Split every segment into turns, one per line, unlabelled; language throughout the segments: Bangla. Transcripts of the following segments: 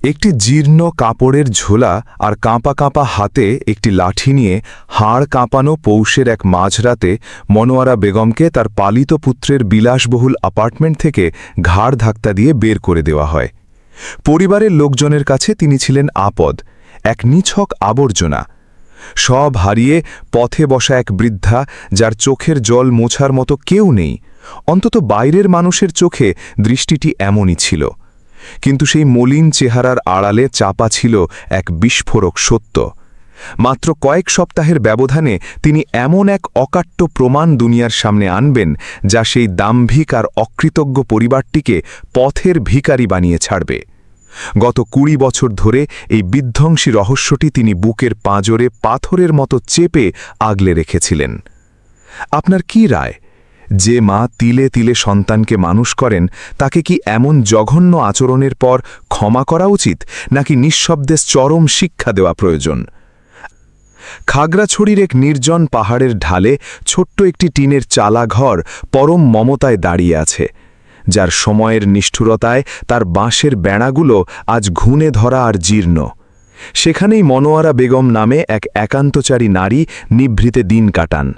একটি জীর্ণ কাপড়ের ঝোলা আর কাঁপা কাঁপা হাতে একটি লাঠি নিয়ে হাড় কাঁপানো পৌষের এক মাঝরাতে মনোয়ারা বেগমকে তার পালিত পুত্রের বিলাসবহুল অ্যাপার্টমেন্ট থেকে ঘাড় ধাক্কা দিয়ে বের করে দেওয়া হয়। পরিবারের লোকজনের কাছে তিনি ছিলেন আপদ, এক নিছক আবর্জনা। সব হারিয়ে পথে বসা এক বৃদ্ধা, যার চোখের জল মোছার মতো কেউ নেই। অন্তত বাইরের মানুষের চোখে দৃষ্টিটি এমনই ছিল, কিন্তু সেই মলিন চেহারার আড়ালে চাপা ছিল এক বিস্ফোরক সত্য। মাত্র কয়েক সপ্তাহের ব্যবধানে তিনি এমন এক অকাট্য প্রমাণ দুনিয়ার সামনে আনবেন, যা সেই দাম্ভিক আর অকৃতজ্ঞ পরিবারটিকে পথের ভিখারি বানিয়ে ছাড়বে। গত ২০ বছর ধরে এই বিধ্বংসী রহস্যটি তিনি বুকের পাঁজরে পাথরের মতো চেপে আগলে রেখেছিলেন। আপনার কি রায়? যে মা তিলে তিলে সন্তানকে মানুষ করেন, তাকে কি এমন জঘন্য আচরণের পর ক্ষমা করা উচিত, নাকি নিঃশব্দে চরম শিক্ষা দেওয়া প্রয়োজন? খাগড়াছড়ির এক নির্জন পাহাড়ের ঢালে ছোট্ট একটি টিনের চালা ঘর পরম মমতায় দাঁড়িয়ে আছে, যার সময়ের নিষ্ঠুরতায় তার বাঁশের বেড়াগুলো আজ ঘুণে ধরা আর জীর্ণ। সেখানেই মনোয়ারা বেগম নামে এক একান্তচারী নারী নিভৃতে দিন কাটান।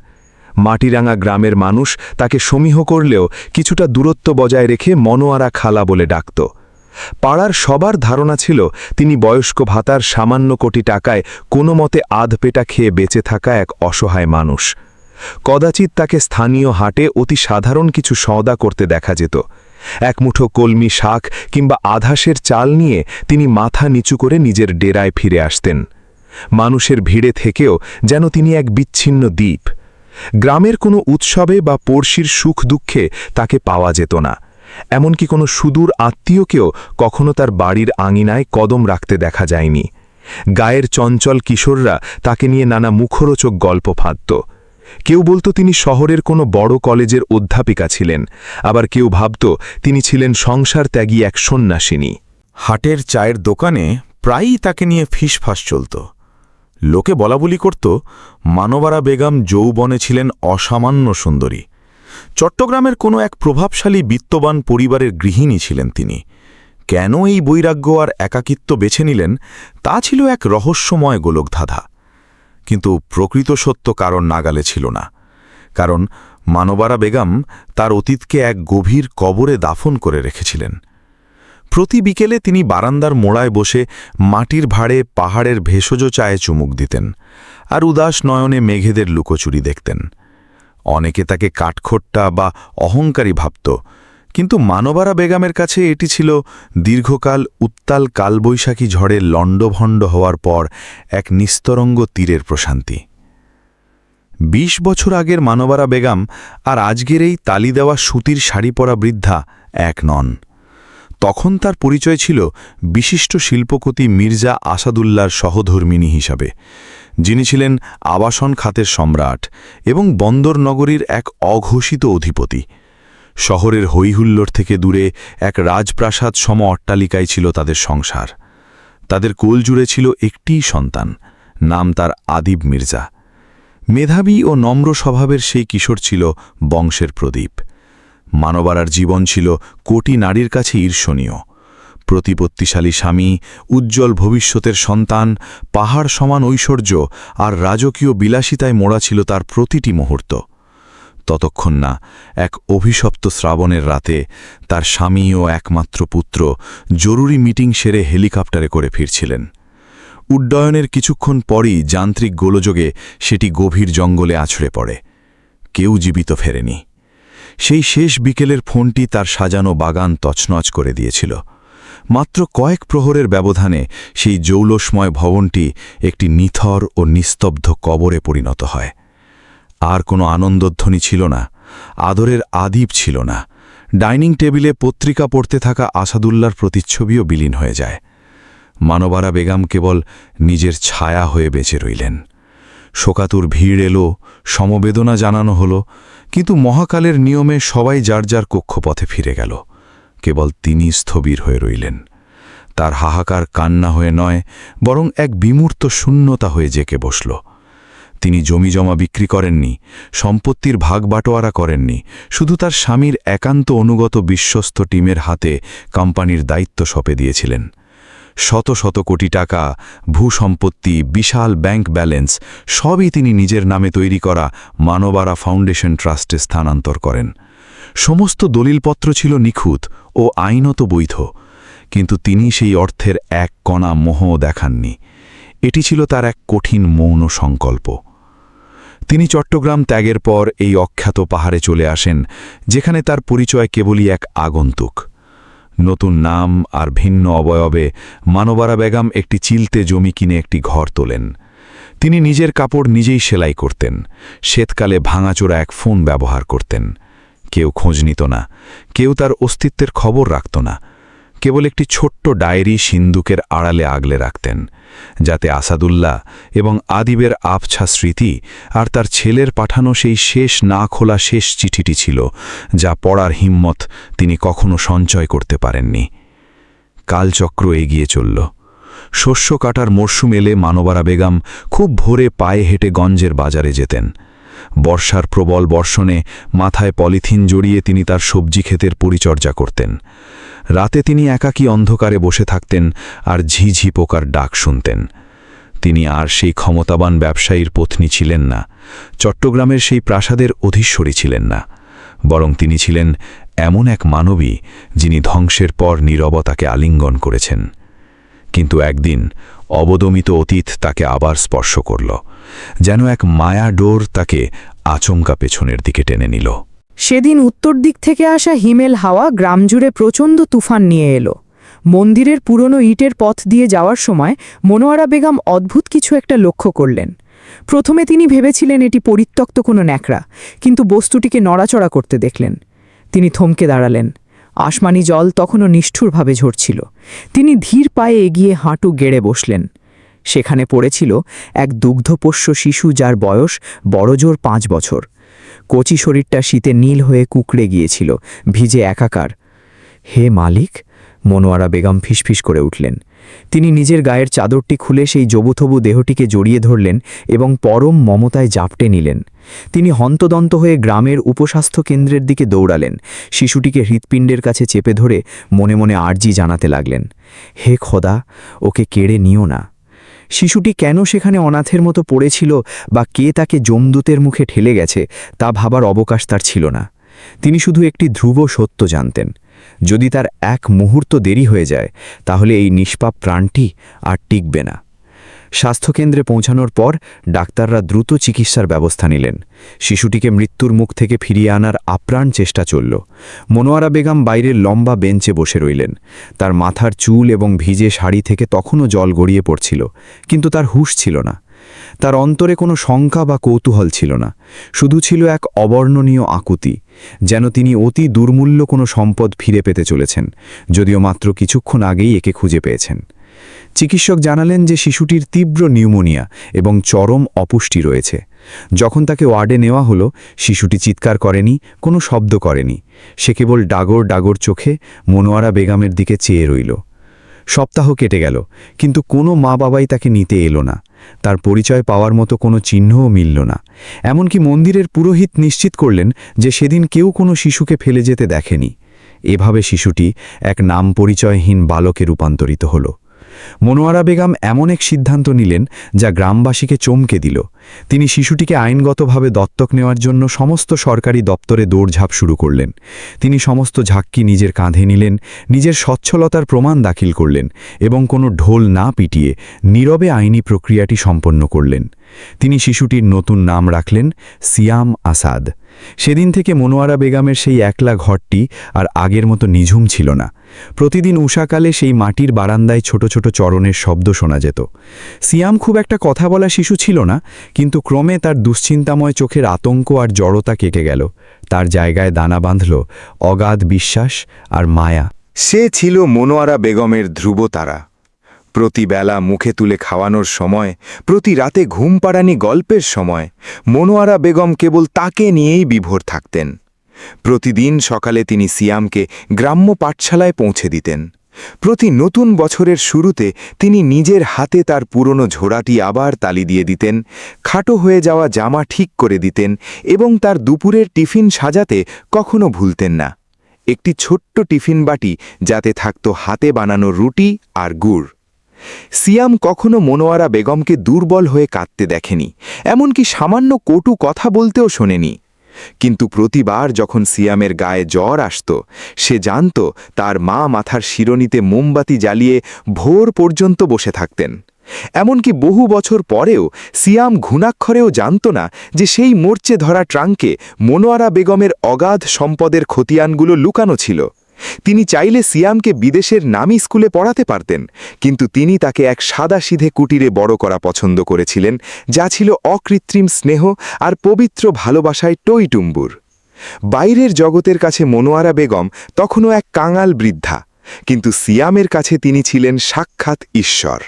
মাটিরাঙা গ্রামের মানুষ তাকে সমীহ করলেও কিছুটা দূরত্ব বজায় রেখে মনোয়ারা খালা বলে ডাকত। পাড়ার সবার ধারণা ছিল তিনি বয়স্ক ভাতার সামান্য কোটি টাকায় কোনো মতে আধপেটা খেয়ে বেঁচে থাকা এক অসহায় মানুষ। কদাচিৎ তাকে স্থানীয় হাটে অতি সাধারণ কিছু সওদা করতে দেখা যেত। এক মুঠো কলমি শাক কিংবা আধাসের চাল নিয়ে তিনি মাথা নিচু করে নিজের ডেরায় ফিরে আসতেন। মানুষের ভিড়ে থেকেও যেন তিনি এক বিচ্ছিন্ন দ্বীপ। গ্রামের কোনো উৎসবে বা পড়শির সুখ দুঃখে তাকে পাওয়া যেত না। এমনকি কোনো সুদূর আত্মীয়কেও কখনো তার বাড়ির আঙিনায় কদম রাখতে দেখা যায়নি। গায়ের চঞ্চল কিশোররা তাকে নিয়ে নানা মুখরোচক গল্প ফাঁদত। কেউ বলতো তিনি শহরের কোনো বড় কলেজের অধ্যাপিকা ছিলেন, আবার কেউ ভাবত তিনি ছিলেন সংসার ত্যাগী এক সন্ন্যাসিনী।
হাটের চায়ের দোকানে প্রায়ই তাকে নিয়ে ফিসফাস চলত। লোকে বলাবলি করত মানবারা বেগম যৌবনে ছিলেন অসামান্য সুন্দরী। চট্টগ্রামের কোনো এক প্রভাবশালী বিত্তবান পরিবারের গৃহিণী ছিলেন তিনি। কেন এই বৈরাগ্য আর একাকিত্ব বেছে নিলেন, তা ছিল এক রহস্যময় গোলকধাঁধা। কিন্তু প্রকৃত সত্য কারণ নাগালে ছিল না। কারণ মানবারা বেগম তার অতীতকে এক গভীর কবরে দাফন করে রেখেছিলেন। প্রতি বিকেলে তিনি বারান্দার মোড়ায় বসে মাটির ভাড়ে পাহাড়ের ভেষজ চায়ে চুমুক দিতেন, আর উদাস নয়নে মেঘেদের লুকোচুরি দেখতেন। অনেকে তাকে কাঠখোট্টা বা অহংকারী ভাবত, কিন্তু মানবারা বেগমের কাছে এটি ছিল দীর্ঘকাল উত্তাল কালবৈশাখী ঝড়ে লণ্ডভণ্ড হওয়ার পর এক নিস্তরঙ্গ তীরের প্রশান্তি। ২০ বছর আগের মানবারা বেগম আর আজকের এই তালি দেওয়া সুতির শাড়ি পরা বৃদ্ধা এক নন। তখন তার পরিচয় ছিল বিশিষ্ট শিল্পপতি মির্জা আসাদুল্লাহর সহধর্মিণী হিসাবে, যিনি ছিলেন আবাসন খাতের সম্রাট এবং বন্দর নগরীর এক অঘোষিত অধিপতি। শহরের হৈহুল্লোড় থেকে দূরে এক রাজপ্রাসাদ সম অট্টালিকায় ছিল তাদের সংসার। তাদের কোল জুড়ে ছিল একটিই সন্তান, নাম তার আদিব মির্জা। মেধাবী ও নম্র স্বভাবের সেই কিশোর ছিল বংশের প্রদীপ। মানবারার জীবন ছিল কোটি নারীর কাছে ঈর্ষণীয়। প্রতিপত্তিশালী স্বামী, উজ্জ্বল ভবিষ্যতের সন্তান, পাহাড় সমান ঐশ্বর্য আর রাজকীয় বিলাসিতায় মোড়া ছিল তার প্রতিটি মুহূর্ত। ততক্ষণ না এক অভিশপ্ত শ্রাবণের রাতে তার স্বামী ও একমাত্র পুত্র জরুরি মিটিং সেরে হেলিকপ্টারে করে ফিরছিলেন। উড্ডয়নের কিছুক্ষণ পরই যান্ত্রিক গোলযোগে সেটি গভীর জঙ্গলে আছড়ে পড়ে। কেউ জীবিত ফেরেনি। সেই শেষ বিকেলের ফোনটি তার সাজানো বাগান তছনছ করে দিয়েছিল। মাত্র কয়েক প্রহরের ব্যবধানে সেই জৌলসময় ভবনটি একটি নিথর ও নিস্তব্ধ কবরে পরিণত হয়। আর কোনো আনন্দধ্বনি ছিল না, আদরের আদিব ছিল না। ডাইনিং টেবিলে পত্রিকা পড়তে থাকা আসাদুল্লাহর প্রতিচ্ছবিও বিলীন হয়ে যায়। মানবারা বেগম কেবল নিজের ছায়া হয়ে বেঁচে রইলেন। শোকাতুর ভিড় এলো, সমবেদনা জানানো হলো, কিন্তু মহাকালের নিয়মে সবাই যার যার কক্ষপথে ফিরে গেল। কেবল তিনি স্থবির হয়ে রইলেন। তার হাহাকার কান্না হয়ে নয়, বরং এক বিমূর্ত শূন্যতা হয়ে জেকে বসল। তিনি জমিজমা বিক্রি করেননি, সম্পত্তির ভাগ বাটোয়ারা করেননি, শুধু তার স্বামীর একান্ত অনুগত বিশ্বস্ত টিমের হাতে কোম্পানির দায়িত্ব সঁপে দিয়েছিলেন।
শত শত কোটি টাকা, ভূসম্পত্তি, বিশাল ব্যাংক ব্যালেন্স সবই তিনি নিজের নামে তৈরি করা মানবারা ফাউন্ডেশন ট্রাস্টে স্থানান্তর করেন। সমস্ত দলিলপত্র ছিল নিখুঁত ও আইনত বৈধ, কিন্তু তিনি সেই অর্থের এক কণা মোহও দেখাননি। এটি ছিল তার এক কঠিন মৌন সংকল্প। তিনি চট্টগ্রাম ত্যাগের পর এই অখ্যাত পাহাড়ে চলে আসেন, যেখানে তার পরিচয় কেবলই এক আগন্তুক। নতুন নাম আর ভিন্ন অবয়বে মানবারা বেগম একটি চিলতে জমি কিনে একটি ঘর তোলেন। তিনি নিজের কাপড় নিজেই সেলাই করতেন, শীতকালে ভাঙাচোরা এক ফোন ব্যবহার করতেন। কেউ খোঁজ নিত না, কেউ তার অস্তিত্বের খবর রাখত না। কেবল একটি ছোট্ট ডায়েরি সিন্দুকের আড়ালে আগলে রাখতেন, যাতে আসাদুল্লাহ এবং আদিবের আবছা স্মৃতি আর তার ছেলের পাঠানো সেই শেষ না খোলা শেষ চিঠিটি ছিল, যা পড়ার হিম্মত তিনি কখনো সঞ্চয় করতে পারেননি। কালচক্র এগিয়ে চলল। শস্য কাটার মরশুম এলে মানবারা বেগম খুব ভোরে পায়ে হেঁটে গঞ্জের বাজারে যেতেন। বর্ষার প্রবল বর্ষণে মাথায় পলিথিন জড়িয়ে তিনি তার সবজি ক্ষেতের পরিচর্যা করতেন। রাতে তিনি একাকী অন্ধকারে বসে থাকতেন আর ঝিঝি পোকার ডাক শুনতেন। তিনি আর সেই ক্ষমতাবান ব্যবসায়ীর পত্নী ছিলেন না, চট্টগ্রামের সেই প্রাসাদের অধীশ্বরী ছিলেন না, বরং তিনি ছিলেন এমন এক মানবী যিনি ধ্বংসের পর নীরবতাকে আলিঙ্গন করেছেন। কিন্তু একদিন অবদমিত অতীত তাকে আবার স্পর্শ করল, যেন এক মায়া ডোর তাকে আচমকা পেছনের দিকে টেনে নিল।
সেদিন উত্তর দিক থেকে আসা হিমেল হাওয়া গ্রামজুড়ে প্রচণ্ড তুফান নিয়ে এলো। মন্দিরের পুরনো ইটের পথ দিয়ে যাওয়ার সময় মনোয়ারা বেগম অদ্ভুত কিছু একটা লক্ষ্য করলেন। প্রথমে তিনি ভেবেছিলেন এটি পরিত্যক্ত কোনো ন্যাকড়া, কিন্তু বস্তুটিকে নড়াচড়া করতে দেখলেন। তিনি থমকে দাঁড়ালেন। আসমানি জল তখনও নিষ্ঠুরভাবে ঝরছিল। তিনি ধীর পায়ে এগিয়ে হাঁটু গেড়ে বসলেন। সেখানে পড়েছিল এক দুগ্ধপোষ্য শিশু, যার বয়স বড়জোর 5 বছর। কচি শরীরটা শীতে নীল হয়ে কুকড়ে গিয়েছিল, ভিজে একাকার। হে মালিক, মনোয়ারা বেগম ফিসফিস করে উঠলেন। তিনি নিজের গায়ের চাদরটি খুলে সেই জবুথবু দেহটিকে জড়িয়ে ধরলেন এবং পরম মমতায় জাপটে নিলেন। তিনি হন্তদন্ত হয়ে গ্রামের উপস্বাস্থ্য কেন্দ্রের দিকে দৌড়ালেন। শিশুটিকে হৃৎপিণ্ডের কাছে চেপে ধরে মনে মনে আর্জি জানাতে লাগলেন, হে খোদা, ওকে কেড়ে নিও না। শিশুটি কেন সেখানে অনাথের মতো পড়েছিল বা কে তাকে যমদূতের মুখে ঠেলে গেছে, তা ভাবার অবকাশ তার ছিল না। তিনি শুধু একটি ধ্রুব সত্য জানতেন, যদি তার এক মুহূর্ত দেরি হয়ে যায় তাহলে এই নিষ্পাপ প্রাণটি আর টিকবে না। স্বাস্থ্যকেন্দ্রে পৌঁছানোর পর ডাক্তাররা দ্রুত চিকিৎসার ব্যবস্থা নিলেন। শিশুটিকে মৃত্যুর মুখ থেকে ফিরিয়ে আনার আপ্রাণ চেষ্টা চলল। মনোয়ারা বেগম বাইরের লম্বা বেঞ্চে বসে রইলেন। তার মাথার চুল এবং ভিজে শাড়ি থেকে তখনও জল গড়িয়ে পড়ছিল, কিন্তু তার হুঁশ ছিল না। তার অন্তরে কোনো শঙ্কা বা কৌতূহল ছিল না, শুধু ছিল এক অবর্ণনীয় আকুতি, যেন তিনি অতি দুর্মূল্য কোনো সম্পদ ফিরে পেতে চলেছেন, যদিও মাত্র কিছুক্ষণ আগেই একে খুঁজে পেয়েছেন। চিকিৎসক জানালেন যে শিশুটির তীব্র নিউমোনিয়া এবং চরম অপুষ্টি রয়েছে। যখন তাকে ওয়ার্ডে নেওয়া হলো, শিশুটি চিৎকার করেনি, কোনো শব্দ করেনি। সে কেবল ডাগর ডাগর চোখে মনোয়ারা বেগমের দিকে চেয়ে রইল। সপ্তাহ কেটে গেল, কিন্তু কোনো মা বাবাই তাকে নিতে এলো না। তার পরিচয় পাওয়ার মতো কোনো চিহ্নও মিলল না। এমনকি মন্দিরের পুরোহিত নিশ্চিত করলেন যে সেদিন কেউ কোনো শিশুকে ফেলে যেতে দেখেনি। এভাবে শিশুটি এক নাম পরিচয়হীন বালকে রূপান্তরিত হল। মনোয়ারা বেগম এমন এক সিদ্ধান্ত নিলেন যা গ্রামবাসীকে চমকে দিল। তিনি শিশুটিকে আইনগতভাবে দত্তক নেওয়ার জন্য সমস্ত সরকারি দপ্তরে দৌড়ঝাঁপ শুরু করলেন। তিনি সমস্ত ঝাক্কি নিজের কাঁধে নিলেন, নিজের সচ্ছলতার প্রমাণ দাখিল করলেন এবং কোনো ঢোল না পিটিয়ে নীরবে আইনি প্রক্রিয়াটি সম্পন্ন করলেন। তিনি শিশুটির নতুন নাম রাখলেন সিয়াম আসাদ। সেদিন থেকে মনোয়ারা বেগমের সেই একলা ঘরটি আর আগের মতো নিঝুম ছিল না। প্রতিদিন উষাকালে সেই মাটির বারান্দায় ছোট ছোট চরণের শব্দ শোনা যেত। সিয়াম খুব একটা কথা বলা শিশু ছিল না, কিন্তু ক্রমে তার দুশ্চিন্তাময় চোখের আতঙ্ক আর জড়তা কেটে গেল। তার জায়গায় দানা বাঁধল অগাধ বিশ্বাস আর মায়া।
সে ছিল মনোয়ারা বেগমের ধ্রুবতারা। প্রতিবেলা মুখে তুলে খাওয়ানোর সময়, প্রতি রাতে ঘুম পাড়ানি গল্পের সময় মনোয়ারা বেগম কেবল তাকে নিয়েই বিভোর থাকতেন। প্রতিদিন সকালে তিনি সিয়ামকে গ্রাম্য পাঠশালায় পৌঁছে দিতেন। প্রতি নতুন বছরের শুরুতে তিনি নিজের হাতে তার পুরনো ঝোড়াটি আবার তালি দিয়ে দিতেন, খাটো হয়ে যাওয়া জামা ঠিক করে দিতেন এবং তার দুপুরের টিফিন সাজাতে কখনো ভুলতেন না। একটি ছোট্ট টিফিন বাটি যাতে থাকত হাতে বানানো রুটি আর গুড়, সিয়াম কখনো মনোয়ারা বেগমকে দুর্বল হয়ে কাঁদতে দেখেনি, এমনকি সামান্য কটু কথা বলতেও শোনেনি। কিন্তু প্রতিবার যখন সিয়ামের গায়ে জ্বর আসত, সে জানত তার মা মাথার শিরনিতে মোমবাতি জ্বালিয়ে ভোর পর্যন্ত বসে থাকতেন। এমনকি বহু বছর পরেও সিয়াম ঘুণাক্ষরেও জানত না যে সেই মোর্চে ধরা ট্রাঙ্কে মনোয়ারা বেগমের অগাধ সম্পদের খতিয়ানগুলো লুকানো ছিল। তিনি চাইলে সিয়ামকে বিদেশের নামী স্কুলে পড়াতে পারতেন, কিন্তু তিনি তাকে এক সাদাসিধে কুটিরে বড় করা পছন্দ করেছিলেন, যা ছিল অকৃত্রিম স্নেহ আর পবিত্র ভালোবাসায় টইটুম্বুর। বাইরের জগতের কাছে মনোয়ারা বেগম তখনও এক কাঙাল বৃদ্ধা, কিন্তু সিয়ামের কাছে তিনি ছিলেন সাক্ষাৎ ঈশ্বর।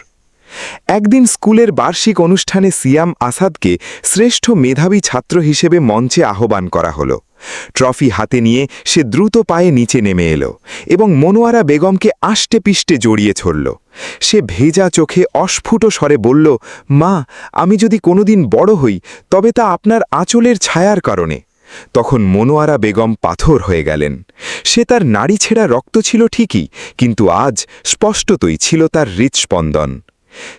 একদিন স্কুলের বার্ষিক অনুষ্ঠানে সিয়াম আসাদকে শ্রেষ্ঠ মেধাবী ছাত্র হিসেবে মঞ্চে আহ্বান করা হলো। ট্রফি হাতে নিয়ে সে দ্রুত পায়ে নিচে নেমে এলো এবং মনোয়ারা বেগমকে আষ্টে পিষ্টে জড়িয়ে ধরল। সে ভেজা চোখে অস্ফুট স্বরে বলল, মা, আমি যদি কোনোদিন বড় হই তবে তা আপনার আঁচলের ছায়ার কারণে। তখন মনোয়ারা বেগম পাথর হয়ে গেলেন। সে তার নাড়ি ছেঁড়া রক্ত ছিল ঠিকই, কিন্তু আজ স্পষ্টতই ছিল তার হৃৎস্পন্দন।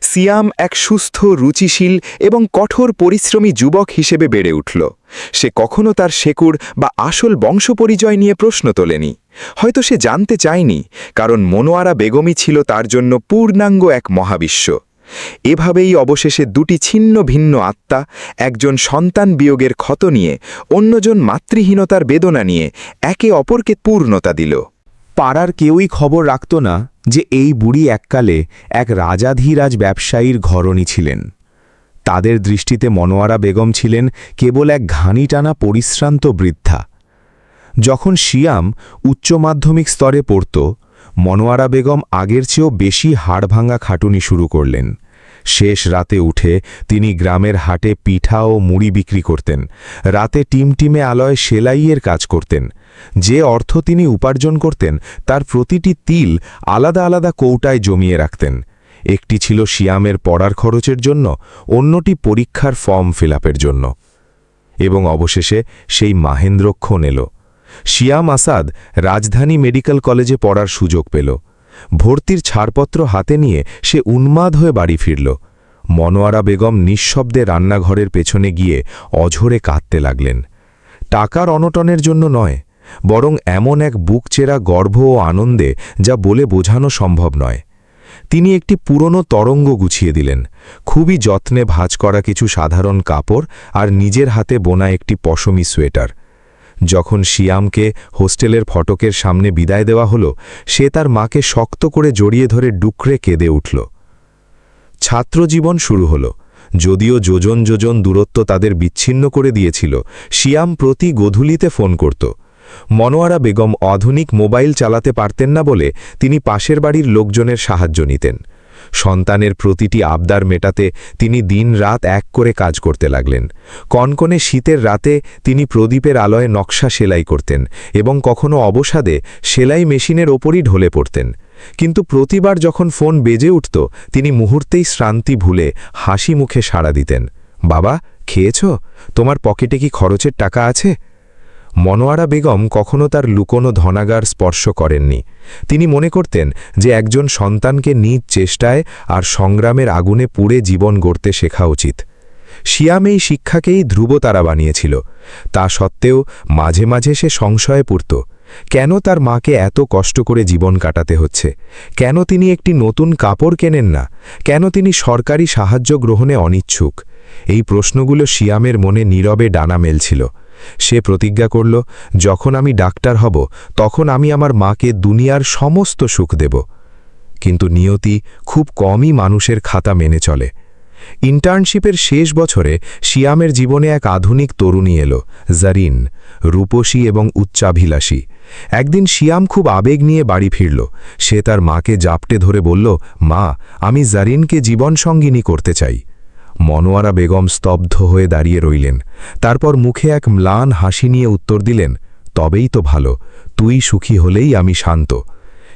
সিয়াম এক সুস্থ, রুচিশীল এবং কঠোর পরিশ্রমী যুবক হিসেবে বেড়ে উঠল। সে কখনো তার শেকড় বা আসল বংশপরিচয় নিয়ে প্রশ্ন তোলেনি। হয়তো সে জানতে চায়নি, কারণ মনোয়ারা বেগমই ছিল তার জন্য পূর্ণাঙ্গ এক মহাবিশ্ব। এভাবেই অবশেষে দুটি ছিন্ন ভিন্ন আত্মা, একজন সন্তান বিয়োগের ক্ষত নিয়ে, অন্যজন মাতৃহীনতার বেদনা নিয়ে একে অপরকে পূর্ণতা দিল।
পাড়ার কেউই খবর রাখত না যে এই বুড়ি এককালে এক রাজাধীরাজ ব্যবসায়ীর ঘরণী ছিলেন। তাদের দৃষ্টিতে মনোয়ারা বেগম ছিলেন কেবল এক ঘানি টানা পরিশ্রান্ত বৃদ্ধা। যখন সিয়াম উচ্চ মাধ্যমিক স্তরে পড়ত, মনোয়ারা বেগম আগের চেয়েও বেশি হাড়ভাঙা খাটুনি শুরু করলেন। শেষ রাতে উঠে তিনি গ্রামের হাটে পিঠা ও মুড়ি বিক্রি করতেন, রাতে টিমটিমে আলয়ে সেলাইয়ের কাজ করতেন। যে অর্থ তিনি উপার্জন করতেন তার প্রতিটি তিল আলাদা আলাদা কৌটায় জমিয়ে রাখতেন। একটি ছিল সিয়ামের পড়ার খরচের জন্য, অন্যটি পরীক্ষার ফর্ম ফিলআপের জন্য। এবং অবশেষে সেই মাহেন্দ্রক্ষণ এলো। সিয়াম আসাদ রাজধানী মেডিকেল কলেজে পড়ার সুযোগ পেল। ভর্তির ছাড়পত্র হাতে নিয়ে সে উন্মাদ হয়ে বাড়ি ফিরল। মনোয়ারা বেগম নিঃশব্দে রান্নাঘরের পেছনে গিয়ে অঝরে কাঁদতে লাগলেন। টাকার অনটনের জন্য নয়, বরং এমন এক বুকচেরা গর্ব ও আনন্দে যা বলে বোঝানো সম্ভব নয়। তিনি একটি পুরনো তরঙ্গ গুছিয়ে দিলেন, খুবই যত্নে ভাঁজ করা কিছু সাধারণ কাপড় আর নিজের হাতে বোনা একটি পশমি সোয়েটার। যখন সিয়ামকে হোস্টেলের ফটকের সামনে বিদায় দেওয়া হলো, সে তার মাকে শক্ত করে জড়িয়ে ধরে ডুকরে কেঁদে উঠল। ছাত্রজীবন শুরু হলো। যদিও যোজন যোজন দূরত্ব তাদের বিচ্ছিন্ন করে দিয়েছিল, সিয়াম প্রতি গধূলিতে ফোন করত। মনোয়ারা বেগম আধুনিক মোবাইল চালাতে পারতেন না বলে তিনি পাশের বাড়ির লোকজনের সাহায্য নিতেন। সন্তানের প্রতিটি আবদার মেটাতে তিনি দিন-রাত এক করে কাজ করতে লাগলেন। কনকনে শীতের রাতে তিনি প্রদীপের আলোয় নকশা সেলাই করতেন এবং কখনো অবসাদে সেলাই মেশিনের ওপরই ঢলে পড়তেন। কিন্তু প্রতিবার যখন ফোন বেজে উঠত, তিনি মুহূর্তেই শ্রান্তি ভুলে হাসি মুখে সাড়া দিতেন। বাবা, খেয়েছ? তোমার পকেটে কি খরচের টাকা আছে? মনোয়ারা বেগম কখনো তার লুকোনো ধনাগার স্পর্শ করেননি। তিনি মনে করতেন যে একজন সন্তানকে নিজ চেষ্টায় আর সংগ্রামের আগুনে পুড়ে জীবন গড়তে শেখা উচিত। সিয়াম এই শিক্ষাকেই ধ্রুবতারা বানিয়েছিল। তা সত্ত্বেও মাঝে মাঝে সে সংশয়ে পড়ত। কেন তার মাকে এত কষ্ট করে জীবন কাটাতে হচ্ছে? কেন তিনি একটি নতুন কাপড় কেনেন না? কেন তিনি সরকারি সাহায্য গ্রহণে অনিচ্ছুক? এই প্রশ্নগুলো সিয়ামের মনে নীরবে ডানা মেলছিল। সে প্রতিজ্ঞা করল, যখন আমি ডাক্তার হব তখন আমি আমার মাকে দুনিয়ার সমস্ত সুখ দেব। কিন্তু নিয়তি খুব কমই মানুষের খাতা মেনে চলে। ইন্টার্নশিপের শেষ বছরে সিয়ামের জীবনে এক আধুনিক তরুণী এলো, জারিন, রূপসী এবং উচ্চাভিলাষী। একদিন সিয়াম খুব আবেগ নিয়ে বাড়ি ফিরল। সে তার মাকে জাপটে ধরে বলল, মা, আমি জারিনকে জীবনসঙ্গিনী করতে চাই। মনোয়ারা বেগম স্তব্ধ হয়ে দাঁড়িয়ে রইলেন। তারপর মুখে এক ম্লান হাসি নিয়ে উত্তর দিলেন, তবেই তো ভালো, তুই সুখী হলেই আমি শান্ত।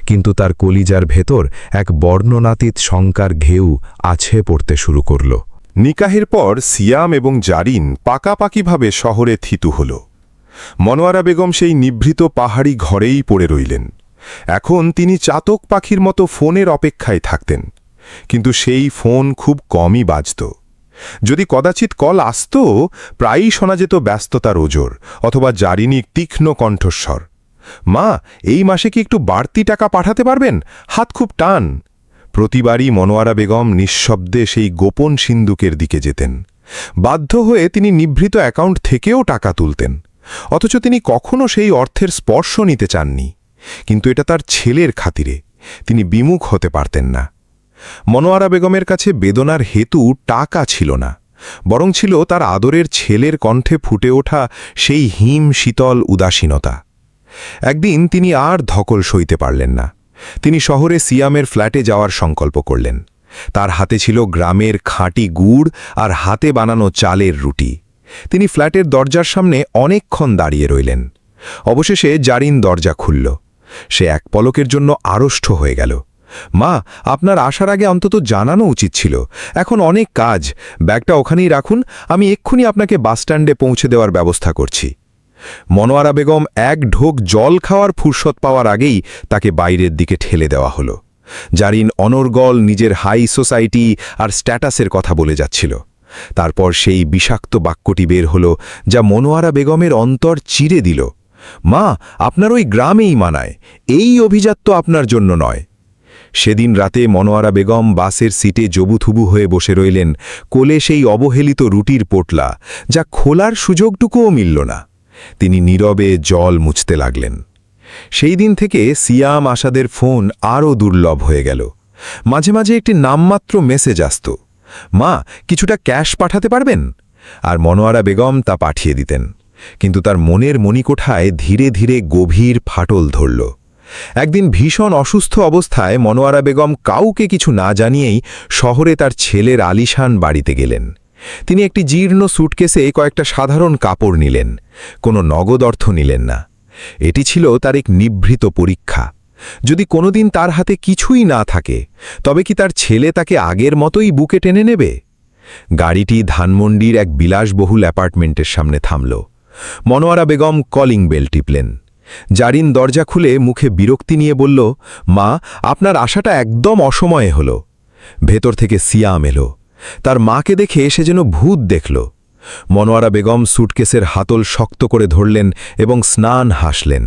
কিন্তু তার কলিজার ভেতর এক বর্ণনাতীত শঙ্কার ঘেউ আছে পড়তে শুরু করল।
নিকাহের পর সিয়াম এবং জারিন পাকাপাকিভাবে শহরে থিতু হল। মনোয়ারা বেগম সেই নিভৃত পাহাড়ি ঘরেই পড়ে রইলেন। এখন তিনি চাতক পাখির মতো ফোনের অপেক্ষায় থাকতেন। কিন্তু সেই ফোন খুব কমই বাজত। যদি কদাচিৎ কল আসত, প্রায়ই শোনা যেত ব্যস্ততার ওজর অথবা জারিনীর তীক্ষ্ণ কণ্ঠস্বর, মা, এই মাসে কি একটু বাড়তি টাকা পাঠাতে পারবেন, হাত খুব টান। প্রতিবারই মনোয়ারা বেগম নিঃশব্দে সেই গোপন সিন্দুকের দিকে যেতেন। বাধ্য হয়ে তিনি নিভৃত অ্যাকাউন্ট থেকেও টাকা তুলতেন, অথচ তিনি কখনো সেই অর্থের স্পর্শ নিতে চাননি। কিন্তু এটা তার ছেলের খাতিরে, তিনি বিমুখ হতে পারতেন না। মনোয়ারা বেগমের কাছে বেদনার হেতু টাকা ছিল না, বরং ছিল তার আদরের ছেলের কণ্ঠে ফুটে ওঠা সেই হিম শীতল উদাসীনতা। একদিন তিনি আর ধকল সইতে পারলেন না। তিনি শহরে সিয়ামের ফ্ল্যাটে যাওয়ার সংকল্প করলেন। তার হাতে ছিল গ্রামের খাঁটি গুড় আর হাতে বানানো চালের রুটি। তিনি ফ্ল্যাটের দরজার সামনে অনেকক্ষণ দাঁড়িয়ে রইলেন। অবশেষে জারিন দরজা খুলল। সে এক পলকের জন্য আড়ষ্ট হয়ে গেল। মা, আপনার আসার আগে অন্তত জানানো উচিত ছিল। এখন অনেক কাজ, ব্যাগটা ওখানেই রাখুন, আমি এক্ষুনি আপনাকে বাসস্ট্যান্ডে পৌঁছে দেওয়ার ব্যবস্থা করছি। মনোয়ারা বেগম এক ঢোক জল খাওয়ার ফুরসত পাওয়ার আগেই তাকে বাইরের দিকে ঠেলে দেওয়া হলো। জারিন অনর্গল নিজের হাই সোসাইটি আর স্ট্যাটাসের কথা বলে যাচ্ছিল। তারপর সেই বিষাক্ত বাক্যটি বের হলো, যা মনোয়ারা বেগমের অন্তর চিরে দিল। মা, আপনার ওই গ্রামেই মানায়, এই অভিজাত তো আপনার জন্য নয়। সেদিন রাতে মনোয়ারা বেগম বাসের সিটে জবুথুবু হয়ে বসে রইলেন, কোলে সেই অবহেলিত রুটির পোটলা, যা খোলার সুযোগটুকুও মিলল না। তিনি নীরবে জল মুছতে লাগলেন। সেই দিন থেকে সিয়াম আসাদের ফোন আরও দুর্লভ হয়ে গেল। মাঝে মাঝে একটি নামমাত্র মেসেজ আসত, মা, কিছুটা ক্যাশ পাঠাতে পারবেন? আর মনোয়ারা বেগম তা পাঠিয়ে দিতেন। কিন্তু তার মনের মণিকোঠায় ধীরে ধীরে গভীর ফাটল ধরল। একদিন ভীষণ অসুস্থ অবস্থায় মনোয়ারা বেগম কাউকে কিছু না জানিয়েই শহরে তার ছেলের আলিশান বাড়িতে গেলেন। তিনি একটি জীর্ণ সুটকেসে কয়েকটা সাধারণ কাপড় নিলেন, কোনো নগদ অর্থ নিলেন না। এটি ছিল তার এক নিভৃত পরীক্ষা। যদি কোনোদিন তার হাতে কিছুই না থাকে, তবে কি তার ছেলে তাকে আগের মতোই বুকে টেনে নেবে? গাড়িটি ধানমন্ডির এক বিলাসবহুল অ্যাপার্টমেন্টের সামনে থামল। মনোয়ারা বেগম কলিং বেল টিপলেন। জারিন দরজা খুলে মুখে বিরক্তি নিয়ে বলল, মা, আপনার আশাটা একদম অসময়ে হল। ভেতর থেকে সিয়াম এলো। তার মাকে দেখে সে যেন ভূত দেখল। মনোয়ারা বেগম সুটকেসের হাতল শক্ত করে ধরলেন এবং স্নান হাসলেন।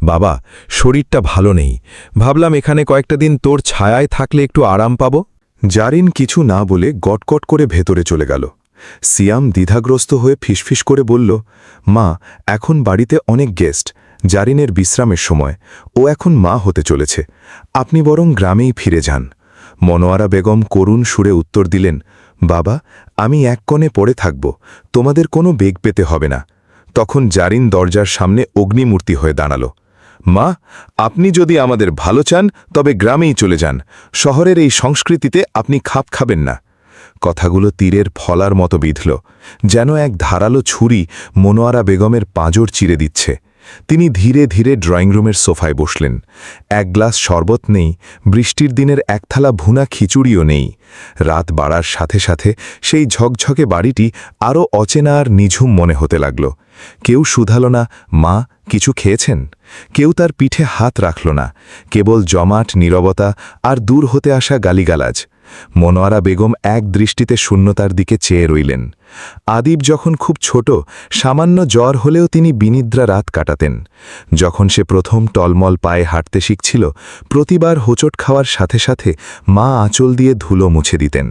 বাবা, শরীরটা ভালো নেই, ভাবলাম এখানে কয়েকটা দিন তোর ছায়ায় থাকলে একটু আরাম পাব। জারিন কিছু না বলে গটগট করে ভেতরে চলে গেল। সিয়াম দ্বিধাগ্রস্ত হয়ে ফিসফিস করে বলল, মা, এখন বাড়িতে অনেক গেস্ট, জারিনের বিশ্রামের সময়, ও এখন মা হতে চলেছে, আপনি বরং গ্রামেই ফিরে যান। মনোয়ারা বেগম করুণ সুরে উত্তর দিলেন, বাবা, আমি এক কোণে পড়ে থাকব, তোমাদের কোনো বেগ পেতে হবে না। তখন জারিন দরজার সামনে অগ্নিমূর্তি হয়ে দাঁড়াল। মা, আপনি যদি আমাদের ভালো চান তবে গ্রামেই চলে যান, শহরের এই সংস্কৃতিতে আপনি খাপ খাবেন না। কথাগুলো তীরের ফলার মতো বিঁধল, যেন এক ধারালো ছুরি মনোয়ারা বেগমের পাঁজর চিরে দিচ্ছে। তিনি ধীরে ধীরে ড্রয়িং রুমের সোফায় বসলেন। এক গ্লাস শরবত নেই, বৃষ্টির দিনের এক থালা ভুনা খিচুড়িও নেই। রাত বাড়ার সাথে সাথে সেই ঝকঝকে বাড়িটি আরও অচেনা আর নিঝুম মনে হতে লাগল। কেউ শুধালো না, মা, কিছু খেয়েছেন? কেউ তার পিঠে হাত রাখল না, কেবল জমাট নীরবতা আর দূর হতে আসা গালিগালাজ। মনোয়ারা বেগম এক দৃষ্টিতে শূন্যতার দিকে চেয়ে রইলেন। আদিব যখন খুব ছোট, সামান্য জ্বর হলেও তিনি বিনিদ্রা রাত কাটাতেন। যখন সে প্রথম টলমল পায়ে হাঁটতে শিখছিল, প্রতিবার হোঁচট খাওয়ার সাথে সাথে মা আঁচল দিয়ে ধুলো মুছে দিতেন।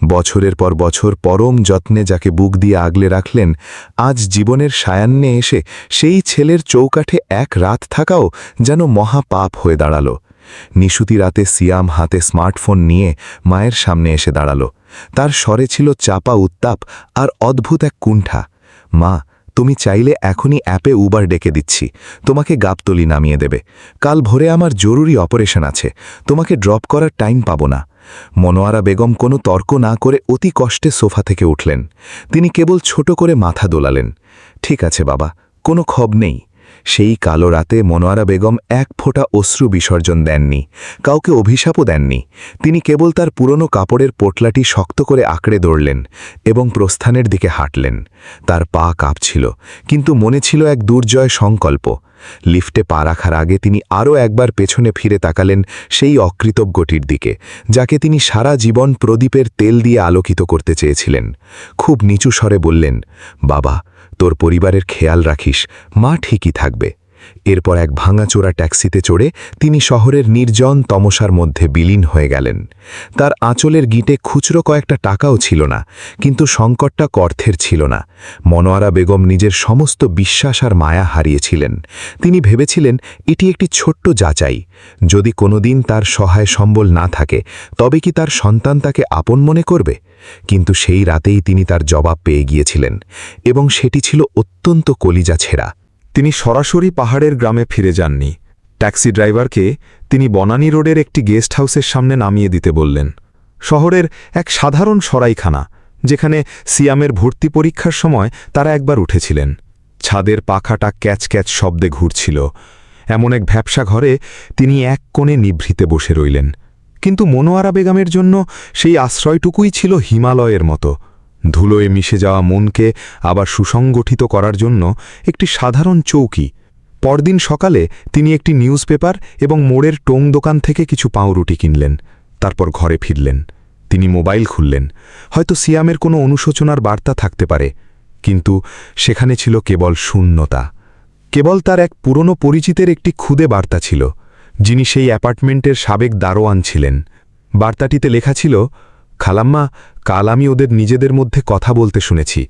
বছরের পর বছর পরম যত্নে যাকে বুক দিয়ে আগলে রাখলেন, আজ জীবনের সায়ান্নে এসে সেই ছেলের চৌকাঠে এক রাত থাকাও যেন মহাপাপ হয়ে দাঁড়াল। নিশুতি রাতে সিয়াম হাতে স্মার্টফোন নিয়ে মায়ের সামনে এসে দাঁড়াল। তার স্বরে ছিল চাপা উত্তাপ আর অদ্ভুত এক কুণ্ঠা। মা, তুমি চাইলে এখনই অ্যাপে উবার ডেকে দিচ্ছি, তোমাকে গাবতলি নামিয়ে দেবে। কাল ভোরে আমার জরুরি অপারেশন আছে, তোমাকে ড্রপ করার টাইম পাবো না। মনোয়ারা বেগম কোনো তর্ক না করে অতি কষ্টে সোফা থেকে উঠলেন। তিনি কেবল ছোট করে মাথা দোলালেন। ঠিক আছে বাবা, কোনো ক্ষোভ নেই। সেই কালো রাতে মনোয়ারা বেগম এক ফোঁটা অশ্রু বিসর্জন দেননি, কাউকে অভিশাপও দেননি। তিনি কেবল তার পুরনো কাপড়ের পোটলাটি শক্ত করে আঁকড়ে ধরলেন এবং প্রস্থানের দিকে হাঁটলেন। তার পা কাঁপছিল, কিন্তু মনে ছিল এক দুর্জয় সংকল্প।
লিফটে পা রাখার আগে তিনি আরও একবার পেছনে ফিরে তাকালেন সেই অকৃতজ্ঞটির দিকে, যাকে তিনি সারা জীবন প্রদীপের তেল দিয়ে আলোকিত করতে চেয়েছিলেন। খুব নিচু স্বরে বললেন, বাবা, তোর পরিবারের খেয়াল রাখিস, মা ঠিকই থাকবে। এরপর এক ভাঙাচোরা ট্যাক্সিতে চড়ে তিনি শহরের নির্জন তমসার মধ্যে বিলীন হয়ে গেলেন। তার আঁচলের গিঁটে খুচরো কয়েকটা টাকাও ছিল না, কিন্তু সংকটটা অর্থের ছিল না। মনোয়ারা বেগম নিজের সমস্ত বিশ্বাস আর মায়া হারিয়েছিলেন। তিনি ভেবেছিলেন এটি একটি ছোট্ট যাচাই, যদি কোনোদিন তার সহায় সম্বল না থাকে তবে কি তার সন্তান তাকে আপন মনে করবে। কিন্তু সেই রাতেই তিনি তার জবাব পেয়ে গিয়েছিলেন, এবং সেটি ছিল অত্যন্ত কলিজা ছেঁড়া।
তিনি সরাসরি পাহাড়ের গ্রামে ফিরে যাননি। ট্যাক্সি ড্রাইভারকে তিনি বনানী রোডের একটি গেস্ট হাউসের সামনে নামিয়ে দিতে বললেন। শহরের এক সাধারণ সরাইখানা, যেখানে সিয়ামের ভর্তি পরীক্ষার সময় তারা একবার উঠেছিলেন। ছাদের পাখাটা ক্যাচ ক্যাচ শব্দে ঘুরছিল। এমন এক ভ্যাপসা ঘরে তিনি এক কোণে নিভৃতে বসে রইলেন। কিন্তু মনোয়ারা বেগমের জন্য সেই আশ্রয়টুকুই ছিল হিমালয়ের মতো। ধুলোয় মিশে যাওয়া মনকে আবার সুসংগঠিত করার জন্য একটি সাধারণ চৌকি। পরদিন সকালে তিনি একটি নিউজ পেপার এবং মোড়ের টোং দোকান থেকে কিছু পাউরুটি কিনলেন। তারপর ঘরে ফিরলেন। তিনি মোবাইল খুললেন। হয়তো সিয়ামের কোনো অনুশোচনার বার্তা থাকতে পারে, কিন্তু সেখানে ছিল কেবল শূন্যতা। কেবল তার এক পুরনো পরিচিতের একটি ক্ষুদে বার্তা ছিল, যিনি সেই অ্যাপার্টমেন্টের সাবেক দারোয়ান ছিলেন। বার্তাটিতে লেখা ছিল, খালাম্মা, কাল আমি ওদের নিজেদের মধ্যে কথা বলতে শুনেছি।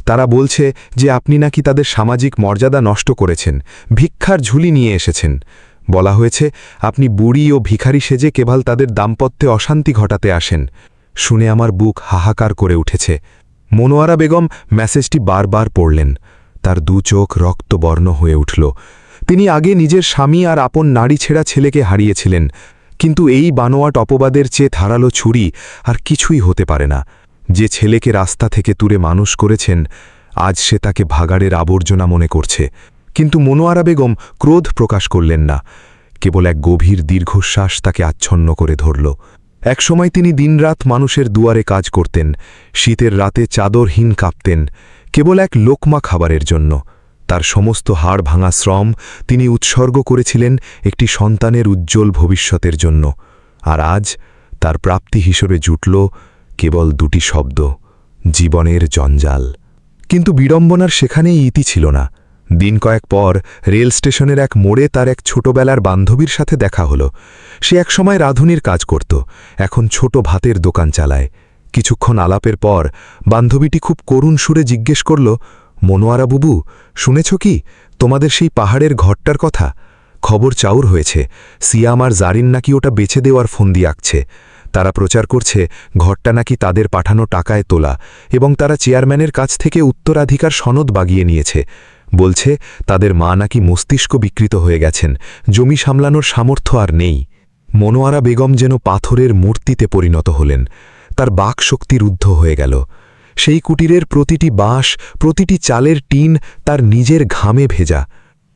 তারা বলছে যে আপনি নাকি তাদের সামাজিক মর্যাদা নষ্ট করেছেন, ভিক্ষার ঝুলি নিয়ে এসেছেন। বলা হয়েছে আপনি বুড়ি ও ভিখারি সেজে কেবল তাদের দাম্পত্যে অশান্তি ঘটাতে আসেন। শুনে আমার বুক হাহাকার করে উঠেছে। মনোয়ারা বেগম মেসেজটি বারবার পড়লেন। তার দু চোখ রক্তবর্ণ হয়ে উঠল। তিনি আগে নিজের স্বামী আর আপন নারী ছেঁড়া ছেলেকে হারিয়েছিলেন, কিন্তু এই বানোয়াট অপবাদের চেয়ে ধারালো ছুরি আর কিছুই হতে পারে না। যে ছেলেকে রাস্তা থেকে তুলে মানুষ করেছেন, আজ সে তাকে ভাগাড়ের আবর্জনা মনে করছে। কিন্তু মনোয়ারা বেগম ক্রোধ প্রকাশ করলেন না, কেবল এক গভীর দীর্ঘশ্বাস তাকে আচ্ছন্ন করে ধরল। একসময় তিনি দিনরাত মানুষের দুয়ারে কাজ করতেন, শীতের রাতে চাদরহীন কাঁপতেন, কেবল এক লোকমা খাবারের জন্য। তার সমস্ত হাড় ভাঙা শ্রম তিনি উৎসর্গ করেছিলেন একটি সন্তানের উজ্জ্বল ভবিষ্যতের জন্য। আর আজ তার প্রাপ্তি হিসেবে জুটল কেবল দুটি শব্দ, জীবনের জঞ্জাল। কিন্তু বিড়ম্বনার সেখানেই ইতি ছিল না। দিন কয়েক পর রেল স্টেশনের এক মোড়ে তার এক ছোটবেলার বান্ধবীর সাথে দেখা হলো। সে একসময় রাঁধুনির কাজ করত, এখন ছোট ভাতের দোকান চালায়। কিছুক্ষণ আলাপের পর বান্ধবীটি খুব করুণ সুরে জিজ্ঞেস করল, মনোয়ারা বুবু, শুনেছ কি তোমাদের সেই পাহাড়ের ঘরটার কথা? খবর চাউর হয়েছে, সিয়াম আর জারিন নাকি ওটা বেচে দেওয়ার ফন্দি আঁকছে। তারা প্রচার করছে ঘরটা নাকি তাদের পাঠানো টাকায় তোলা, এবং তারা চেয়ারম্যানের কাছ থেকে উত্তরাধিকার সনদ বাগিয়ে নিয়েছে। বলছে তাদের মা নাকি মস্তিষ্ক বিকৃত হয়ে গেছেন, জমি সামলানোর সামর্থ্য আর নেই। মনোয়ারা বেগম যেন পাথরের মূর্তিতে পরিণত হলেন। তার বাকশক্তি রুদ্ধ হয়ে গেল। সেই কুটিরের প্রতিটি বাঁশ, প্রতিটি চালের টিন তার নিজের ঘামে ভেজা।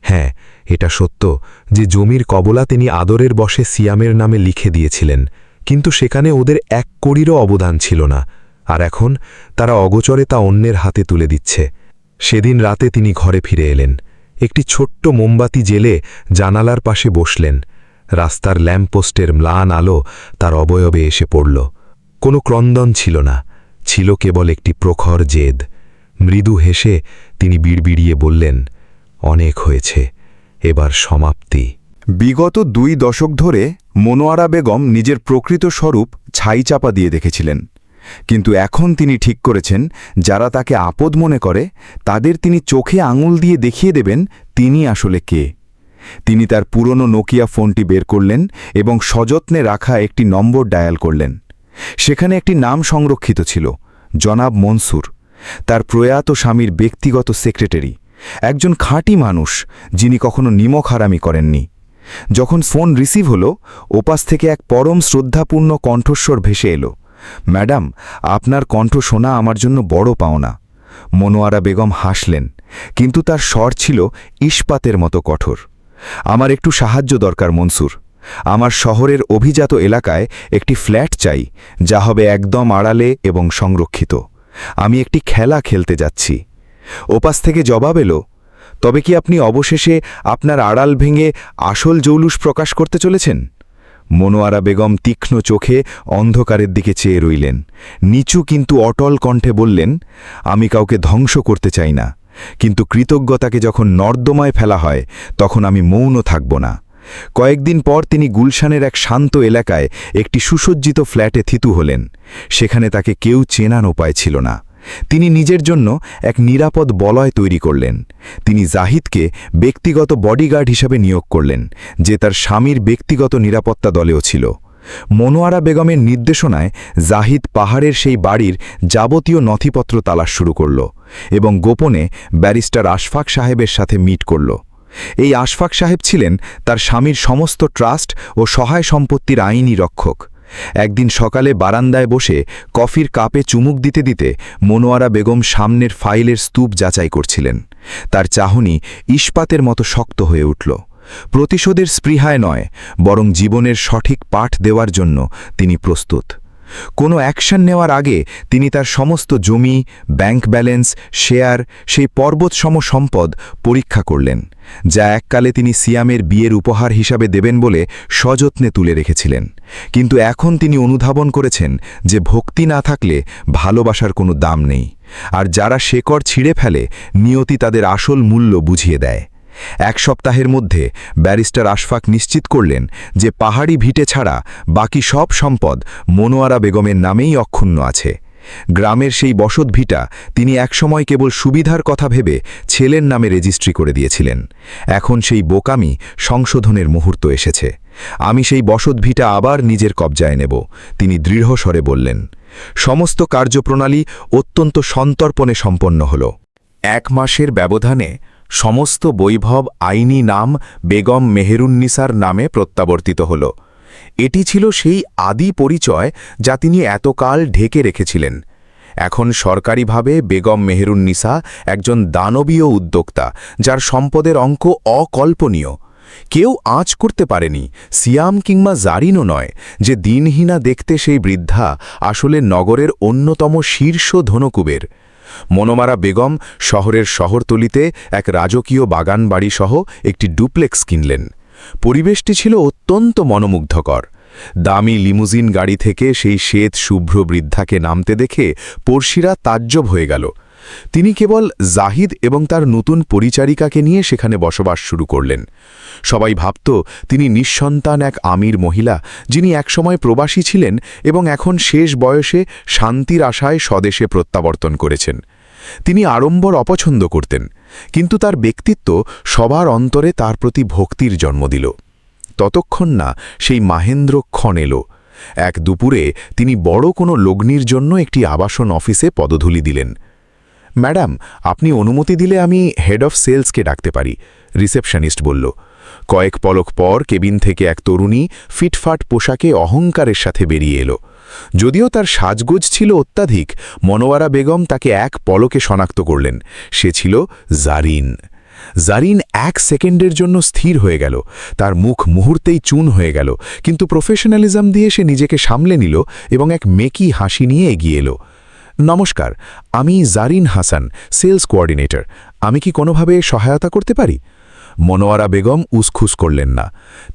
হ্যাঁ, এটা সত্য যে জমির কবলা তিনি আদরের বশে সিয়ামের নামে লিখে দিয়েছিলেন, কিন্তু সেখানে ওদের এক কড়িরও অবদান ছিল না। আর এখন তারা অগোচরে তা অন্যের হাতে তুলে দিচ্ছে। সেদিন রাতে তিনি ঘরে ফিরে এলেন। একটি ছোট্ট মোমবাতি জেলে জানালার পাশে বসলেন। রাস্তার ল্যাম্পপোস্টের ম্লান আলো তার অবয়বে এসে পড়ল। কোনো ক্রন্দন ছিল না, ছিল কেবল একটি প্রখর জেদ। মৃদু হেসে তিনি বিড়বিড়িয়ে বললেন, অনেক হয়েছে, এবার সমাপ্তি।
বিগত 2 দশক ধরে মনোয়ারা বেগম নিজের প্রকৃত স্বরূপ ছাই চাপা দিয়ে দেখেছিলেন, কিন্তু এখন তিনি ঠিক করেছেন যারা তাকে আপদ মনে করে তাদের তিনি চোখে আঙুল দিয়ে দেখিয়ে দেবেন তিনি আসলে কে। তিনি তার পুরনো নোকিয়া ফোনটি বের করলেন এবং সযত্নে রাখা একটি নম্বর ডায়াল করলেন। সেখানে একটি নাম সংরক্ষিত ছিল, জনাব মনসুর, তার প্রয়াত স্বামীর ব্যক্তিগত সেক্রেটারি, একজন খাঁটি মানুষ যিনি কখনো নিমক হারামি করেননি। যখন ফোন রিসিভ হল, ওপাশ থেকে এক পরম শ্রদ্ধাপূর্ণ কণ্ঠস্বর ভেসে এলো, ম্যাডাম, আপনার কণ্ঠ শোনা আমার জন্য বড় পাওনা। মনোয়ারা বেগম হাসলেন, কিন্তু তার স্বর ছিল ইস্পাতের মতো কঠোর। আমার একটু সাহায্য দরকার মনসুর। আমার শহরের অভিজাত এলাকায় একটি ফ্ল্যাট চাই, যা হবে একদম আড়ালে এবং সংরক্ষিত। আমি একটি খেলা খেলতে যাচ্ছি। ওপাশ থেকে জবাব এলো,
তবে কি আপনি অবশেষে আপনার আড়াল ভেঙে আসল জৌলুস প্রকাশ করতে চলেছেন? মনোয়ারা বেগম তীক্ষ্ণ চোখে অন্ধকারের দিকে চেয়ে রইলেন। নিচু কিন্তু অটল কণ্ঠে বললেন, আমি কাউকে ধ্বংস করতে চাই না, কিন্তু কৃতজ্ঞতাকে যখন নর্দমায় ফেলা হয় তখন আমি মৌন থাকব না। কয়েকদিন পর তিনি গুলশানের এক শান্ত এলাকায় একটি সুসজ্জিত ফ্ল্যাটে থিতু হলেন। সেখানে তাকে কেউ চেনার উপায় ছিল না। তিনি নিজের জন্য এক নিরাপদ বলয় তৈরি করলেন। তিনি জাহিদকে ব্যক্তিগত বডিগার্ড হিসাবে নিয়োগ করলেন, যে তার স্বামীর ব্যক্তিগত নিরাপত্তা দলেও ছিল। মনোয়ারা বেগমের নির্দেশনায় জাহিদ পাহাড়ের সেই বাড়ির যাবতীয় নথিপত্র তালাশ শুরু করল এবং গোপনে ব্যারিস্টার আশফাক সাহেবের সাথে মিট করল। এই আশফাক সাহেব ছিলেন তার স্বামীর সমস্ত ট্রাস্ট ও সহায় সম্পত্তির আইনি রক্ষক। একদিন সকালে বারান্দায় বসে কফির কাপে চুমুক দিতে দিতে মনোয়ারা বেগম সামনের ফাইলের স্তূপ যাচাই করছিলেন। তার চাহনি ইস্পাতের মতো শক্ত হয়ে উঠল। প্রতিশোধের স্পৃহায় নয়, বরং জীবনের সঠিক পাঠ দেওয়ার জন্য তিনি প্রস্তুত। কোনো অ্যাকশন নেওয়ার আগে তিনি তার সমস্ত জমি, ব্যাংক ব্যালেন্স, শেয়ার, সেই পর্বতসম সম্পদ পরীক্ষা করলেন, যা এককালে তিনি সিয়ামের বিয়ের উপহার হিসাবে দেবেন বলে সযত্নে তুলে রেখেছিলেন। কিন্তু এখন তিনি অনুধাবন করেছেন যে ভক্তি না থাকলে ভালোবাসার কোনো দাম নেই, আর যারা শেকড় ছিঁড়ে ফেলে নিয়তি তাদের আসল মূল্য বুঝিয়ে দেয়। এক সপ্তাহের মধ্যে ব্যারিস্টার আশফাক নিশ্চিত করলেন যে পাহাড়ি ভিটে ছাড়া বাকি সব সম্পদ মনোয়ারা বেগমের নামেই অক্ষুণ্ণ আছে। গ্রামের সেই বসত ভিটা তিনি একসময় কেবল সুবিধার কথা ভেবে ছেলের নামে রেজিস্ট্রি করে দিয়েছিলেন। এখন সেই বোকামি সংশোধনের মুহূর্ত এসেছে। আমি সেই বসত ভিটা আবার নিজের কবজায় নেব, তিনি দৃঢ় স্বরে বললেন। সমস্ত কার্যপ্রণালী অত্যন্ত সন্তর্পণে সম্পন্ন হল।
1 মাসের ব্যবধানে সমস্ত বৈভব আইনি নাম বেগম মেহেরুন্নিসার নামে প্রত্যাবর্তিত হল। এটি ছিল সেই আদি পরিচয় যা তিনি এতকাল ঢেকে রেখেছিলেন। এখন সরকারিভাবে বেগম মেহেরুন্নিসা একজন দানবীয় উদ্যোক্তা, যার সম্পদের অঙ্ক অকল্পনীয়। কেউ আঁচ করতে পারেনি, সিয়াম কিংবা জারিনও নয়, যে দিনহীনা দেখতে সেই বৃদ্ধা আসলে নগরের অন্যতম শীর্ষ ধনকুবের। মনোয়ারা বেগম শহরের শহরতলিতে এক রাজকীয় বাগান বাড়িসহ একটি ডুপ্লেক্স কিনলেন। পরিবেশটি ছিল অত্যন্ত মনোমুগ্ধকর। দামি লিমুজিন গাড়ি থেকে সেই শ্বেত শুভ্র বৃদ্ধাকে নামতে দেখে পড়শিরা তাজ্জব হয়ে গেল। তিনি কেবল জাহিদ এবং তার নতুন পরিচারিকাকে নিয়ে সেখানে বসবাস শুরু করলেন। সবাই ভাবত তিনি নিঃসন্তান এক আমির মহিলা, যিনি একসময় প্রবাসী ছিলেন এবং এখন শেষ বয়সে শান্তির আশায় স্বদেশে প্রত্যাবর্তন করেছেন। তিনি আড়ম্বর অপছন্দ করতেন, কিন্তু তার ব্যক্তিত্ব সবার অন্তরে তার প্রতি ভক্তির জন্ম দিল। ততক্ষণ না সেই মাহেন্দ্রক্ষণ এলো। এক দুপুরে তিনি বড় কোনো লগ্নির জন্য একটি আবাসন অফিসে পদধূলি দিলেন। ম্যাডাম, আপনি অনুমতি দিলে আমি হেড অফ সেলসকে ডাকতে পারি, রিসেপশনিস্ট বলল। কয়েক পলক পর কেবিন থেকে এক তরুণী ফিটফাট পোশাকে অহংকারের সাথে বেরিয়ে এলো। যদিও তার সাজগোজ ছিল অত্যাধিক, মনোয়ারা বেগম তাকে এক পলকে শনাক্ত করলেন। সে ছিল জারিন। জারিন 1 সেকেন্ডের জন্য স্থির হয়ে গেল। তার মুখ মুহূর্তেই চুন হয়ে গেল, কিন্তু প্রফেশনালিজম দিয়ে সে নিজেকে সামলে নিল এবং এক মেকি হাসি নিয়ে এগিয়ে এলো। নমস্কার, আমি জারিন হাসান, সেলস কোঅর্ডিনেটর। আমি কি কোনোভাবে সহায়তা করতে পারি? মনোয়ারা বেগম উসখুস করলেন না।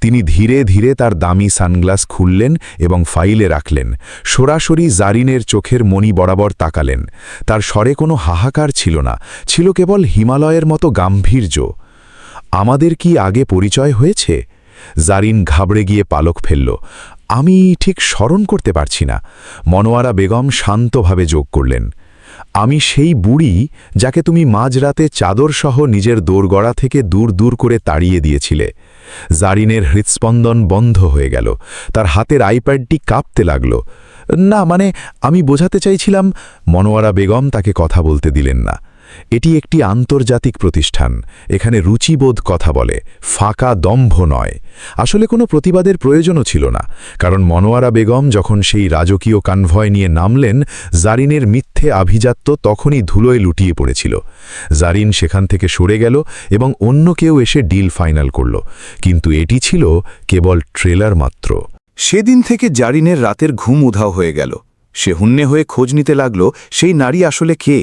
তিনি ধীরে ধীরে তার দামি সানগ্লাস খুললেন এবং ফাইলে রাখলেন। সরাসরি জারিনের চোখের মণি বরাবর তাকালেন। তার স্বরে কোনো হাহাকার ছিল না, ছিল কেবল হিমালয়ের মতো গাম্ভীর্য। আমাদের কি আগে পরিচয় হয়েছে? জারিন ঘাবড়ে গিয়ে পালক ফেলল। আমি ঠিক স্মরণ করতে পারছি না। মনোয়ারা বেগম শান্তভাবে যোগ করলেন। আমি সেই বুড়ি যাকে তুমি মাঝরাতে চাদরসহ নিজের দোরগড়া থেকে দূর দূর করে তাড়িয়ে দিয়েছিলে। জারিনের হৃৎস্পন্দন বন্ধ হয়ে গেল। তার হাতের আইপ্যাডটি কাঁপতে লাগল। না, মানে আমি বোঝাতে চাইছিলাম। মনোয়ারা বেগম তাকে কথা বলতে দিলেন না। এটি একটি আন্তর্জাতিক প্রতিষ্ঠান, এখানে রুচিবোধ কথা বলে, ফাঁকা দম্ভ নয়। আসলে কোনো প্রতিবাদের প্রয়োজনও ছিল না, কারণ মনোয়ারা বেগম যখন সেই রাজকীয় কনভয় নিয়ে নামলেন, জারিনের মিথ্যে আভিজাত্য তখনই ধুলোয় লুটিয়ে পড়েছিল। জারিন সেখান থেকে সরে গেল এবং অন্য কেউ এসে ডিল ফাইনাল করল, কিন্তু এটি ছিল কেবল ট্রেলার মাত্র।
সেদিন থেকে জারিনের রাতের ঘুম উধাও হয়ে গেল। সে হুন্নে হয়ে খোঁজ নিতে লাগল সেই নারী আসলে কে।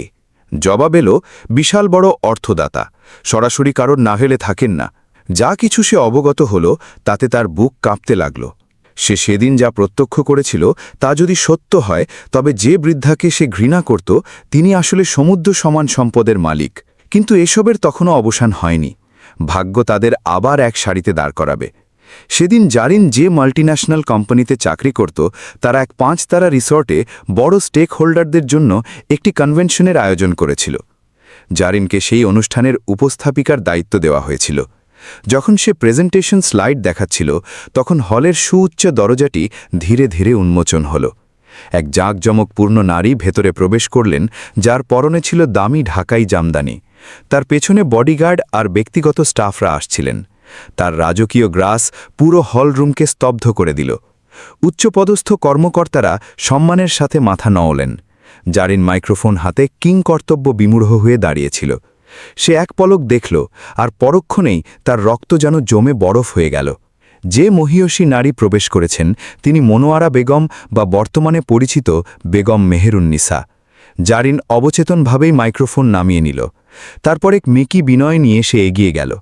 জবাব এলো বিশাল বড় অর্থদাতা, সরাসরি কারোর নাভেলে থাকেন না। যা কিছু সে অবগত হল তাতে তার বুক কাঁপতে লাগল। সে সেদিন যা প্রত্যক্ষ করেছিল তা যদি সত্য হয়, তবে যে বৃদ্ধাকে সে ঘৃণা করত তিনি আসলে সমুদ্র সমান সম্পদের মালিক। কিন্তু এসবের তখনও অবসান হয়নি। ভাগ্য তাদের আবার এক সারিতে দাঁড় করাবে। সেদিন জারিন যে মাল্টিন্যাশনাল কোম্পানিতে চাকরি করত, তারা এক 5 তারা রিসর্টে বড় স্টেক হোল্ডারদের জন্য একটি কনভেনশনের আয়োজন করেছিল। জারিনকে সেই অনুষ্ঠানের উপস্থাপিকার দায়িত্ব দেওয়া হয়েছিল। যখন সে প্রেজেন্টেশন স্লাইড দেখাচ্ছিল, তখন হলের সুউচ্চ দরজাটি ধীরে ধীরে উন্মোচন হল। এক জাঁকজমকপূর্ণ নারী ভেতরে প্রবেশ করলেন, যার পরনে ছিল দামি ঢাকাই জামদানি। তার পেছনে বডিগার্ড আর ব্যক্তিগত স্টাফরা আসছিলেন। তার রাজকীয় গ্রাস পুরো হলরুমকে স্তব্ধ করে দিল। উচ্চপদস্থ কর্মকর্তারা সম্মানের সাথে মাথা নওলেন। জারিন মাইক্রোফোন হাতে কিংকর্তব্য বিমূঢ় হয়ে দাঁড়িয়েছিল। সে এক পলক দেখল, আর পরক্ষণেই তার রক্ত যেন জমে বরফ হয়ে গেল। যে মহিয়সী নারী প্রবেশ করেছেন তিনি মনোয়ারা বেগম, বা বর্তমানে পরিচিত বেগম মেহেরুন্নিসা। জারিন অবচেতনভাবেই মাইক্রোফোন নামিয়ে নিল। তারপর এক মেকি বিনয় নিয়ে সে এগিয়ে গেল।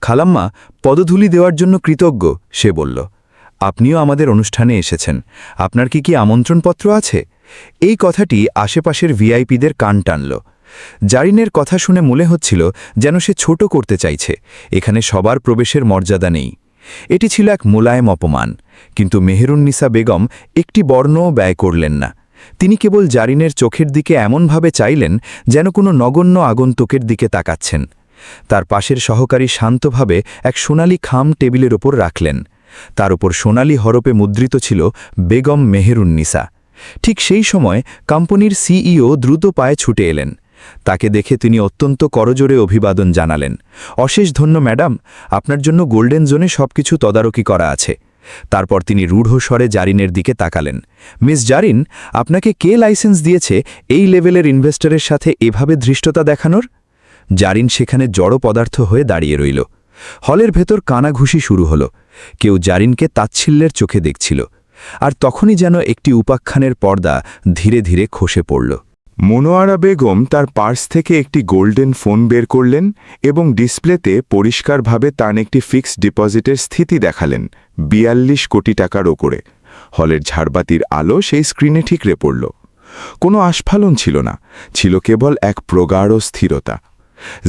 খালাম্মা, পদধূলি দেওয়ার জন্য কৃতজ্ঞ, সে বলল। আপনিও আমাদের অনুষ্ঠানে এসেছেন, আপনার কি আমন্ত্রণপত্র আছে? এই কথাটি আশেপাশের ভিআইপিদের কান টানল। জারিনের কথা শুনে মনে হচ্ছিল যেন সে ছোট করতে চাইছে, এখানে সবার প্রবেশের মর্যাদা নেই। এটি ছিল এক মোলায়েম অপমান, কিন্তু মেহেরুন্নিসা বেগম একটি বর্ণও ব্যয় করলেন না। তিনি কেবল জারিনের চোখের দিকে এমনভাবে চাইলেন যেন কোনো নগণ্য আগন্তুকের দিকে তাকাচ্ছেন। তার পাশের সহকারী শান্তভাবে এক সোনালি খাম টেবিলের ওপর রাখলেন। তার উপর সোনালি হরপে মুদ্রিত ছিল বেগম মেহেরুন্নিসা। ঠিক সেই সময় কোম্পানির সিইও দ্রুত পায়ে ছুটে এলেন। তাকে দেখে তিনি অত্যন্ত করজোরে অভিবাদন জানালেন। অশেষ ধন্য ম্যাডাম, আপনার জন্য গোল্ডেন জোনে সবকিছু তদারকি করা আছে। তারপর তিনি রূঢ় স্বরে জারিনের দিকে তাকালেন। মিস জারিন, আপনাকে কে লাইসেন্স দিয়েছে এই লেভেলের ইনভেস্টরের সাথে এভাবে ধৃষ্টতা দেখানোর? জারিন সেখানে জড় পদার্থ হয়ে দাঁড়িয়ে রইল। হলের ভেতর কানাঘুষি শুরু হল। কেউ জারিনকে তাচ্ছিল্যের চোখে দেখছিল। আর তখনই যেন একটি উপাখ্যানের পর্দা ধীরে ধীরে খসে পড়ল।
মনোয়ারা বেগম তার পার্স থেকে একটি গোল্ডেন ফোন বের করলেন এবং ডিসপ্লেতে পরিষ্কারভাবে তার একটি ফিক্সড ডিপোজিটের স্থিতি দেখালেন 42 কোটি টাকার ওপরে। হলের ঝাড়বাতির আলো সেই স্ক্রিনে ঠিকরে পড়ল। কোনো আস্ফালন ছিল না, ছিল কেবল এক প্রগাঢ় স্থিরতা।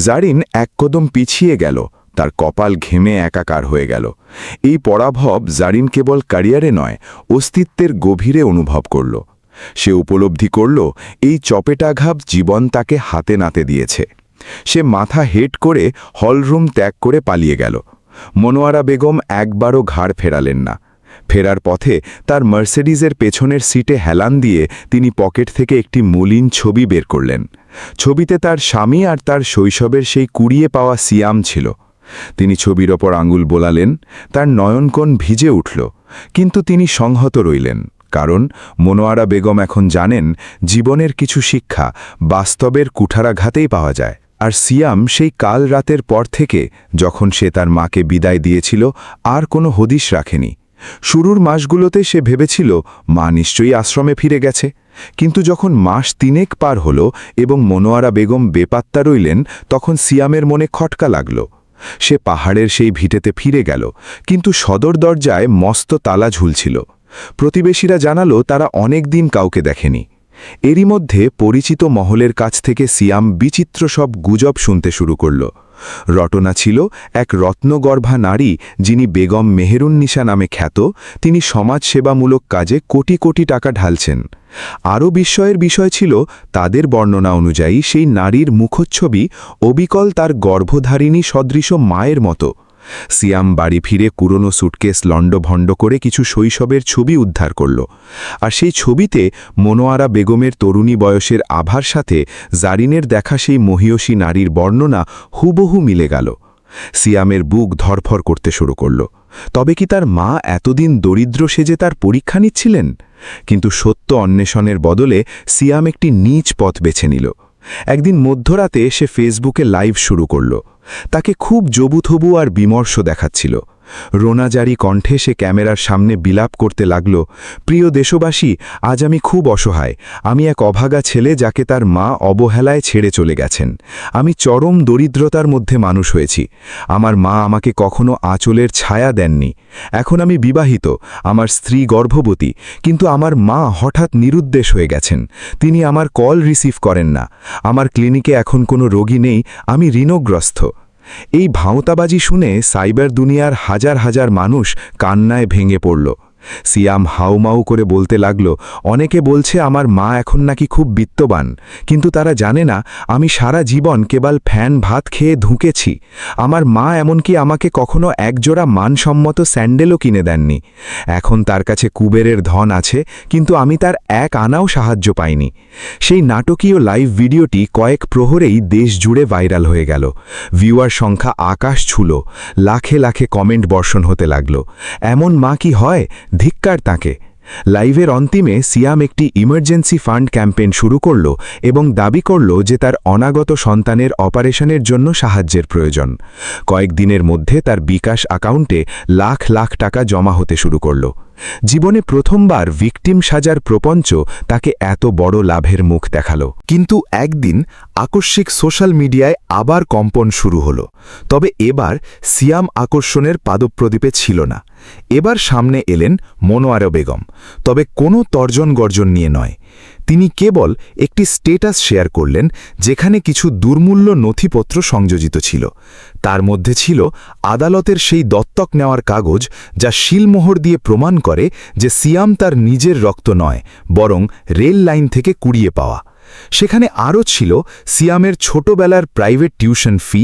জারিন এক কদম পিছিয়ে গেল, তার কপাল ঘেমে একাকার হয়ে গেল। এই পরাভব জারিন কেবল ক্যারিয়ারে নয়, অস্তিত্বের গভীরে অনুভব করল। সে উপলব্ধি করল এই চপেটাঘাত জীবন তাকে হাতে নাতে দিয়েছে। সে মাথা হেট করে হলরুম ত্যাগ করে পালিয়ে গেল। মনোয়ারা বেগম একবারও ঘাড় ফেরালেন না। ফেরার পথে তার মার্সিডিজের পেছনের সিটে হেলান দিয়ে তিনি পকেট থেকে একটি মলিন ছবি বের করলেন। ছবিতে তার স্বামী আর তার শৈশবের সেই কুড়িয়ে পাওয়া সিয়াম ছিল। তিনি ছবির ওপর আঙুল বোলালেন, তার নয়নকোণ ভিজে উঠল, কিন্তু তিনি সংহত রইলেন, কারণ মনোয়ারা বেগম এখন জানেন জীবনের কিছু শিক্ষা বাস্তবের কুঠারাঘাতেই পাওয়া যায়। আর সিয়াম সেই কাল রাতের পর থেকে, যখন সে তার মাকে বিদায় দিয়েছিল, আর কোনো হদিশ রাখেনি। শুরুর মাসগুলোতে সে ভেবেছিল মা নিশ্চয়ই আশ্রমে ফিরে গেছে, কিন্তু যখন মাস 3 পার হল এবং মনোয়ারা বেগম বেপাত্তা রইলেন, তখন সিয়ামের মনে খটকা লাগল। সে পাহাড়ের সেই ভিটেতে ফিরে গেল, কিন্তু সদর দরজায় মস্ত তালা ঝুলছিল। প্রতিবেশীরা জানালো তারা অনেক দিন কাউকে দেখেনি। এরই মধ্যে পরিচিত মহলের কাছ থেকে সিয়াম বিচিত্র সব গুজব শুনতে শুরু করল। রটনা ছিল এক রত্নগর্ভা নারী, যিনি বেগম মেহেরুন্নিসা নামে খ্যাত। তিনি সমাজসেবামূলক কাজে কোটি কোটি টাকা ঢালছেন। আরও বিস্ময়ের বিষয় ছিল, তাদের বর্ণনা অনুযায়ী সেই নারীর মুখচ্ছবি অবিকল তার গর্ভধারিণী সদৃশ মায়ের মতো। সিয়াম বাড়ি ফিরে পুরনো সুটকেস লণ্ডভণ্ড করে কিছু শৈশবের ছবি উদ্ধার করল। আর সেই ছবিতে মনোয়ারা বেগমের তরুণী বয়সের আভার সাথে জারিনের দেখা সেই মহিয়সী নারীর বর্ণনা হুবহু মিলে গেল। সিয়ামের বুক ধরফর করতে শুরু করল। তবে কি তার মা এতদিন দরিদ্র সেজে তার পরীক্ষা নিচ্ছিলেন? কিন্তু সত্য অন্বেষণের বদলে সিয়াম একটি নীচ পথ বেছে নিল। একদিন মধ্যরাতে সে ফেসবুকে লাইভ শুরু করল। তাকে খুব জবুথবু আর বিমর্ষ দেখাচ্ছিল।
রোনাজারি কণ্ঠে সে ক্যামেরার সামনে বিলাপ করতে লাগল, প্রিয় দেশবাসী, আজ আমি খুব অসহায়। আমি এক অভাগা ছেলে যাকে তার মা অবহেলায় ছেড়ে চলে গেছেন। আমি চরম দরিদ্রতার মধ্যে মানুষ হয়েছি। আমার মা আমাকে কখনো আঁচলের ছায়া দেননি। এখন আমি বিবাহিত, আমার স্ত্রী গর্ভবতী, কিন্তু আমার মা হঠাৎ নিরুদ্দেশ হয়ে গেছেন। তিনি আমার কল রিসিভ করেন না। আমার ক্লিনিকে এখন কোনো রোগী নেই, আমি ঋণগ্রস্ত। এই ভাঁওতাবাজি শুনে সাইবার দুনিয়ার হাজার হাজার মানুষ কান্নায় ভেঙে পড়ল। সিয়াম হাউমাউ করে বলতে লাগল, অনেকে বলছে আমার মা এখন নাকি খুব বিত্তবান, কিন্তু তারা জানে না আমি সারা জীবন কেবল ফ্যান ভাত খেয়ে ধুঁকেছি। আমার মা এমনকি আমাকে কখনো একজোড়া মানসম্মত স্যান্ডেলও কিনে দেননি। এখন তার কাছে কুবেরের ধন আছে, কিন্তু আমি তার এক আনাও সাহায্য পাইনি। সেই নাটকীয় লাইভ ভিডিওটি কয়েক প্রহরেই দেশ জুড়ে ভাইরাল হয়ে গেল। ভিউয়ার সংখ্যা আকাশ ছুঁল, লাখে লাখে কমেন্ট বর্ষণ হতে লাগল, এমন মা কি হয়, ধিক্কার তাকে। লাইভের অন্তিমে সিয়াম একটি ইমার্জেন্সি ফান্ড ক্যাম্পেইন শুরু করল এবং দাবি করল যে তার অনাগত সন্তানের অপারেশনের জন্য সাহায্যের প্রয়োজন। কয়েকদিনের মধ্যে তার বিকাশ অ্যাকাউন্টে লাখ লাখ টাকা জমা হতে শুরু করল। জীবনে প্রথমবার ভিকটিম সাজার প্রপঞ্চ তাকে এত বড় লাভের মুখ দেখাল।
কিন্তু একদিন আকস্মিক সোশ্যাল মিডিয়ায় আবার কম্পন শুরু হলো। তবে এবার সিয়াম আকর্ষণের পাদপ্রদীপে ছিল না। এবার সামনে এলেন মনোয়ারা বেগম, তবে কোনো তর্জন গর্জন নিয়ে নয়। তিনি কেবল একটি স্টেটাস শেয়ার করলেন যেখানে কিছু দুর্মূল্য নথিপত্র সংযোজিত ছিল। তার মধ্যে ছিল আদালতের সেই দত্তক নেওয়ার কাগজ যা শিলমোহর দিয়ে প্রমাণ করে যে সিয়াম তার নিজের রক্ত নয়, বরং রেল লাইন থেকে কুড়িয়ে পাওয়া। সেখানে আরও ছিল সিয়ামের ছোটবেলার প্রাইভেট টিউশন ফি,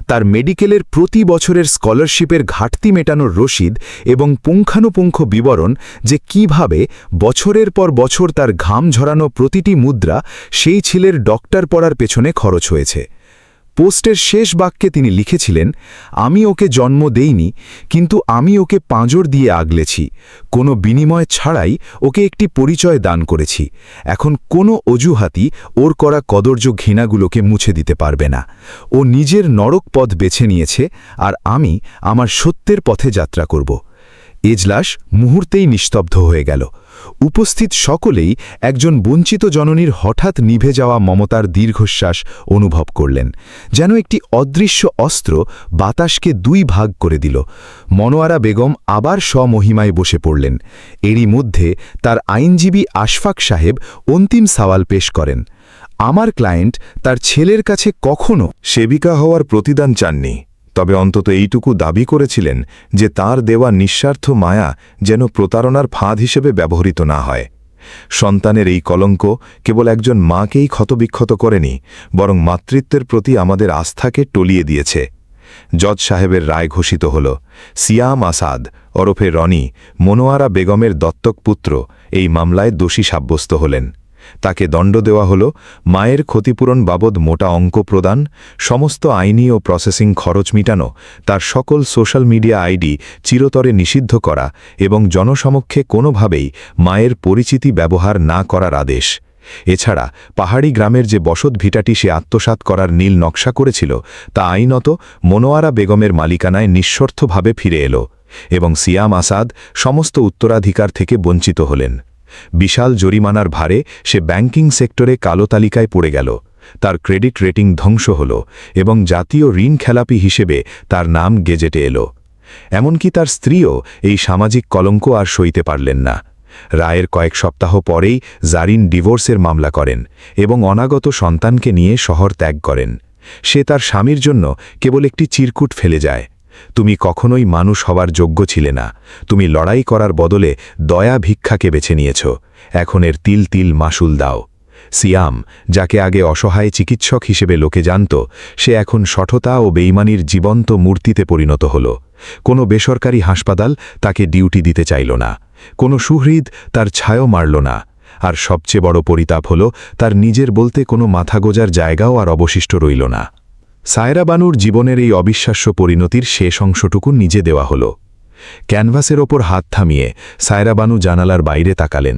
তার মেডিকেলের প্রতি বছরের স্কলারশিপের ঘাটতি মেটানোর রসিদ এবং পুঙ্খানুপুঙ্খ বিবরণ যে কিভাবে বছরের পর বছর তার ঘাম ঝরানো প্রতিটি মুদ্রা সেই ছেলের ডক্টর পড়ার পেছনে খরচ হয়েছে। পোস্টের শেষ বাক্যে তিনি লিখেছিলেন, আমি ওকে জন্ম দেইনি, কিন্তু আমি ওকে পাঁজর দিয়ে আগলেছি। কোনো বিনিময় ছাড়াই ওকে একটি পরিচয় দান করেছি। এখন কোনো অজুহাতই ওর করা কদর্য ঘৃণাগুলোকে মুছে দিতে পারবে না। ও নিজের নরক পথ বেছে নিয়েছে, আর আমি আমার সত্যের পথে যাত্রা করব। এজলাস মুহূর্তেই নিস্তব্ধ হয়ে গেল। উপস্থিত সকলেই একজন বঞ্চিত জননীর হঠাৎ নিভে যাওয়া মমতার দীর্ঘশ্বাস অনুভব করলেন, যেন একটি অদৃশ্য অস্ত্র বাতাসকে দুই ভাগ করে দিল। মনোয়ারা বেগম আবার স্বমহিমায় বসে পড়লেন। এরই মধ্যে তার আইনজীবী আশফাক সাহেব অন্তিম সওয়াল পেশ করেন। আমার ক্লায়েন্ট তার ছেলের কাছে কখনো
সেবিকা হওয়ার প্রতিদান চাননি, তবে অন্তত এইটুকু দাবি করেছিলেন যে তার দেওয়া নিঃস্বার্থ মায়া যেন প্রতারণার ফাঁদ হিসেবে ব্যবহৃত না হয়। সন্তানের এই কলঙ্ক কেবল একজন মাকেই ক্ষতবিক্ষত করেনি, বরং মাতৃত্বের প্রতি আমাদের আস্থাকে টলিয়ে দিয়েছে। জজ সাহেবের রায় ঘোষিত হল। সিয়াম আসাদ ওরফে রনি, মনোয়ারা বেগমের দত্তক পুত্র, এই মামলায় দোষী সাব্যস্ত হলেন। তাকে দণ্ড দেওয়া হল মায়ের ক্ষতিপূরণ বাবদ মোটা অঙ্ক প্রদান, সমস্ত আইনি ও প্রসেসিং খরচ মিটানো, তার সকল সোশ্যাল মিডিয়া আইডি চিরতরে নিষিদ্ধ করা এবং জনসমক্ষে কোনোভাবেই মায়ের পরিচিতি ব্যবহার না করার আদেশ। এছাড়া পাহাড়ি গ্রামের যে বসত ভিটাটি সে আত্মসাৎ করার নীল নকশা করেছিল তা আইনত মনোয়ারা বেগমের মালিকানায় নিঃশর্তভাবে ফিরে এল এবং সিয়াম আসাদ সমস্ত উত্তরাধিকার থেকে বঞ্চিত হলেন। বিশাল জরিমানার ভারে সে ব্যাংকিং সেক্টরে কালো তালিকায় পড়ে গেল। তার ক্রেডিট রেটিং ধ্বংস হল এবং জাতীয় ঋণ খেলাপি হিসেবে তার নাম গেজেটে এলো। এমনকি তার স্ত্রীও এই সামাজিক কলঙ্ক আর সইতে পারলেন না। রায়ের কয়েক সপ্তাহ পরেই জারিন ডিভোর্সের মামলা করেন এবং অনাগত সন্তানকে নিয়ে শহর ত্যাগ করেন। সে তার স্বামীর জন্য কেবল একটি চিরকুট ফেলে যায়, তুমি কখনোই মানুষ হওয়ার যোগ্য ছিলে না, তুমি লড়াই করার বদলে দয়া ভিক্ষাকে বেছে নিয়েছ, এখন এর তিল তিল মাসুল দাও। সিয়াম, যাকে আগে অসহায় চিকিৎসক হিসেবে লোকে জানত, সে এখন সঠতা ও বেইমানির জীবন্ত মূর্তিতে পরিণত হল। কোনো বেসরকারি হাসপাতাল তাকে ডিউটি দিতে চাইল না, কোনো সুহৃদ তার ছায়াও মারল না, আর সবচেয়ে বড় পরিতাপ হল তার নিজের বলতে কোনো মাথা গোজার জায়গাও আর অবশিষ্ট রইল না। সায়রা বানুর জীবনের এই অবিশ্বাস্য পরিণতির শেষ অংশটুকু নিজে দেওয়া হল। ক্যানভাসের ওপর হাত থামিয়ে সায়রা বানু জানালার বাইরে তাকালেন।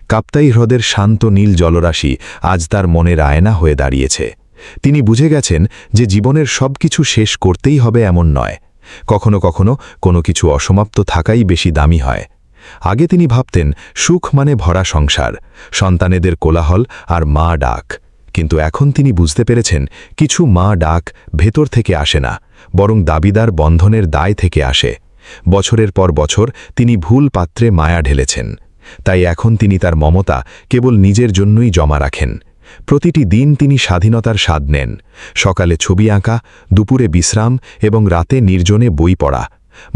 কাপ্তাই হ্রদের শান্ত নীল জলরাশি আজ তার মনের আয়না হয়ে দাঁড়িয়েছে। তিনি বুঝে গেছেন যে জীবনের সব কিছু শেষ করতেই হবে এমন নয়,
কখনো কখনো কোনো কিছু অসমাপ্ত থাকাই বেশি দামি হয়। আগে তিনি ভাবতেন সুখ মানে ভরা সংসার, সন্তানেদের কোলাহল আর মা ডাক। কিন্তু এখন তিনি বুঝতে পেরেছেন কিছু মা ডাক ভেতর থেকে আসে না, বরং দাবিদার বন্ধনের দায় থেকে আসে। বছরের পর বছর তিনি ভুল পাত্রে মায়া ঢেলেছেন, তাই এখন তিনি তার মমতা কেবল নিজের জন্যই জমা রাখেন। প্রতিটি দিন তিনি স্বাধীনতার স্বাদ নেন, সকালে ছবি আঁকা, দুপুরে বিশ্রাম এবং রাতে নির্জনে বই পড়া।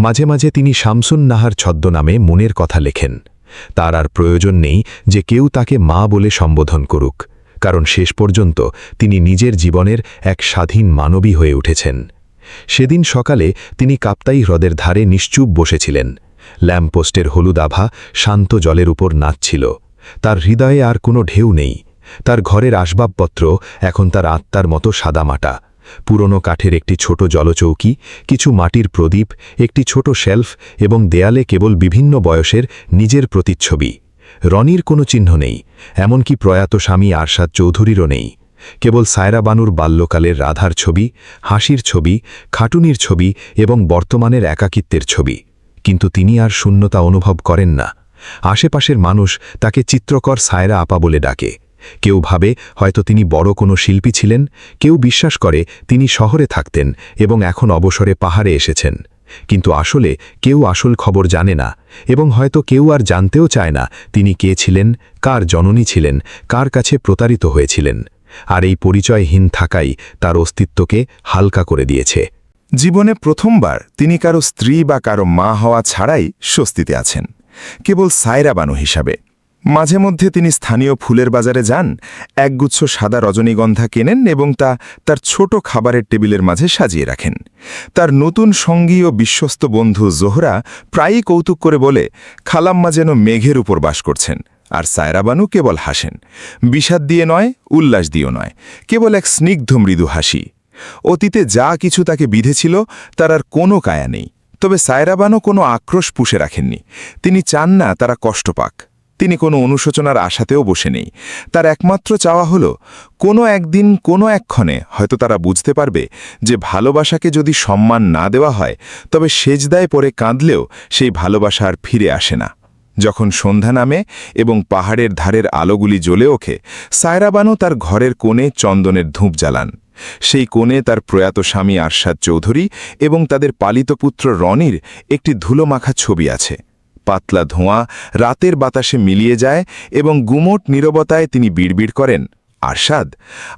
মাঝে মাঝে তিনি শামসুন নাহার ছদ্মনামে মনের কথা লেখেন। তার আর প্রয়োজন নেই যে কেউ তাকে মা বলে সম্বোধন করুক, কারণ শেষ পর্যন্ত তিনি নিজের জীবনের এক স্বাধীন মানবী হয়ে উঠেছেন। সেদিন সকালে তিনি কাপ্তাই হ্রদের ধারে নিশ্চুপ বসেছিলেন। ল্যাম্পপোস্টের হলুদ আভা শান্ত জলের উপর নাচছিল। তার হৃদয়ে আর কোনো ঢেউ নেই। তার ঘরের আসবাবপত্র এখন তার আত্মার মতো সাদামাটা। পুরনো কাঠের একটি ছোট জলচৌকি, কিছু মাটির প্রদীপ, একটি ছোট শেলফ এবং দেয়ালে কেবল বিভিন্ন বয়সের নিজের প্রতিচ্ছবি। রনির কোনো চিহ্ন নেই, এমনকি প্রয়াত স্বামী আরশাদ চৌধুরীরও নেই। কেবল সায়রা বানুর বাল্যকালের রাধার ছবি, হাসির ছবি, খাটুনির ছবি এবং বর্তমানের একাকিত্বের ছবি। কিন্তু তিনি আর শূন্যতা অনুভব করেন না। আশেপাশের মানুষ তাকে চিত্রকর সায়রা আপা বলে ডাকে। কেউ ভাবে হয়তো তিনি বড় কোনো শিল্পী ছিলেন, কেউ বিশ্বাস করে তিনি শহরে থাকতেন এবং এখন অবসরে পাহাড়ে এসেছেন। কিন্তু আসলে কেউ আসল খবর জানে না, এবং হয়তো কেউ আর জানতেও চায় না তিনি কে ছিলেন, কার জননী ছিলেন, কার কাছে প্রতারিত হয়েছিলেন। আর এই পরিচয়হীন থাকাই তার অস্তিত্বকে হালকা করে দিয়েছে।
জীবনে প্রথমবার তিনি কারো স্ত্রী বা কারো মা হওয়া ছাড়াই স্বস্তিতে আছেন, কেবল সায়রা বানু হিসাবে। মাঝে মধ্যে তিনি স্থানীয় ফুলের বাজারে যান, একগুচ্ছ সাদা রজনীগন্ধা কেনেন এবং তা তার ছোট খাবারের টেবিলের মাঝে সাজিয়ে রাখেন। তার নতুন সঙ্গী ও বিশ্বস্ত বন্ধু জোহরা প্রায়ই কৌতুক করে বলে, খালাম্মা যেন মেঘের উপর বাস করছেন। আর সায়রা বানু কেবল হাসেন, বিষাদ দিয়ে নয়, উল্লাস দিয়েও নয়, কেবল এক স্নিগ্ধ মৃদু হাসি। অতীতে যা কিছু তাকে বিধেছিল তার আর কোনো কায়া নেই। তবে সায়রা বানু কোনো আক্রোশ পুষে রাখেননি। তিনি চান না তারা কষ্ট পাক। তিনি কোনো অনুশোচনার আশাতেও বসে নেই। তার একমাত্র চাওয়া হল কোনো একদিন কোনো একক্ষণে হয়তো তারা বুঝতে পারবে যে ভালোবাসাকে যদি সম্মান না দেওয়া হয় তবে সেজদায় পড়ে কাঁদলেও সেই ভালোবাসা আর ফিরে আসে না। যখন সন্ধ্যা নামে এবং পাহাড়ের ধারের আলোগুলি জ্বলে ওঠে, সায়রা বানু তার ঘরের কোণে চন্দনের ধূপ জ্বালান। সেই কোণে তার প্রয়াত স্বামী আরশাদ চৌধুরী এবং তাদের পালিত পুত্র রনির একটি ধুলোমাখা ছবি আছে। পাতলা ধোঁয়া রাতের বাতাসে মিলিয়ে যায় এবং গুমোট নীরবতায় তিনি বিড়বিড় করেন, আরশাদ,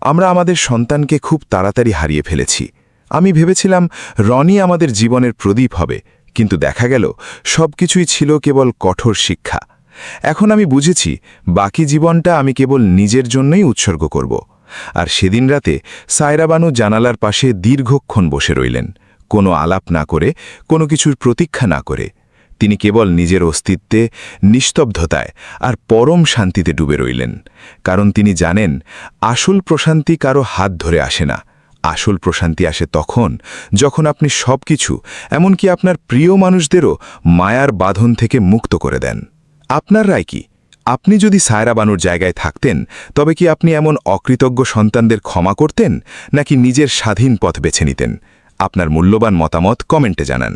আমরা আমাদের সন্তানকে খুব তাড়াতাড়ি হারিয়ে ফেলেছি। আমি ভেবেছিলাম রনি আমাদের জীবনের প্রদীপ হবে, কিন্তু দেখা গেল সবকিছুই ছিল কেবল কঠোর শিক্ষা। এখন আমি বুঝেছি বাকি জীবনটা আমি কেবল নিজের জন্যই উৎসর্গ করব। আর সেদিন রাতে সায়রা বানু জানালার পাশে দীর্ঘক্ষণ বসে রইলেন, কোনো আলাপ না করে, কোনো কিছুর প্রতীক্ষা না করে। তিনি কেবল নিজের অস্তিত্বে, নিস্তব্ধতায় আর পরম শান্তিতে ডুবে রইলেন। কারণ তিনি জানেন আসল প্রশান্তি কারো হাত ধরে আসে না। আসল প্রশান্তি আসে তখন যখন আপনি সবকিছু, এমনকি আপনার প্রিয় মানুষদেরও মায়ার বাঁধন থেকে মুক্ত করে দেন। আপনার রায় কি? আপনি যদি সায়রা বানুর জায়গায় থাকতেন তবে কি আপনি এমন অকৃতজ্ঞ সন্তানদের ক্ষমা করতেন, নাকি নিজের স্বাধীন পথ বেছে নিতেন? আপনার মূল্যবান মতামত কমেন্টে জানান।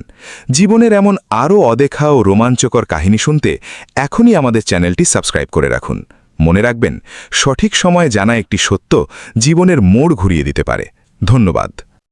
জীবনের এমন আরও অদেখা ও রোমাঞ্চকর কাহিনী শুনতে এখনই আমাদের চ্যানেলটি সাবস্ক্রাইব করে রাখুন। মনে রাখবেন, সঠিক সময়ে জানা একটি সত্য জীবনের মোড় ঘুরিয়ে দিতে পারে। ধন্যবাদ।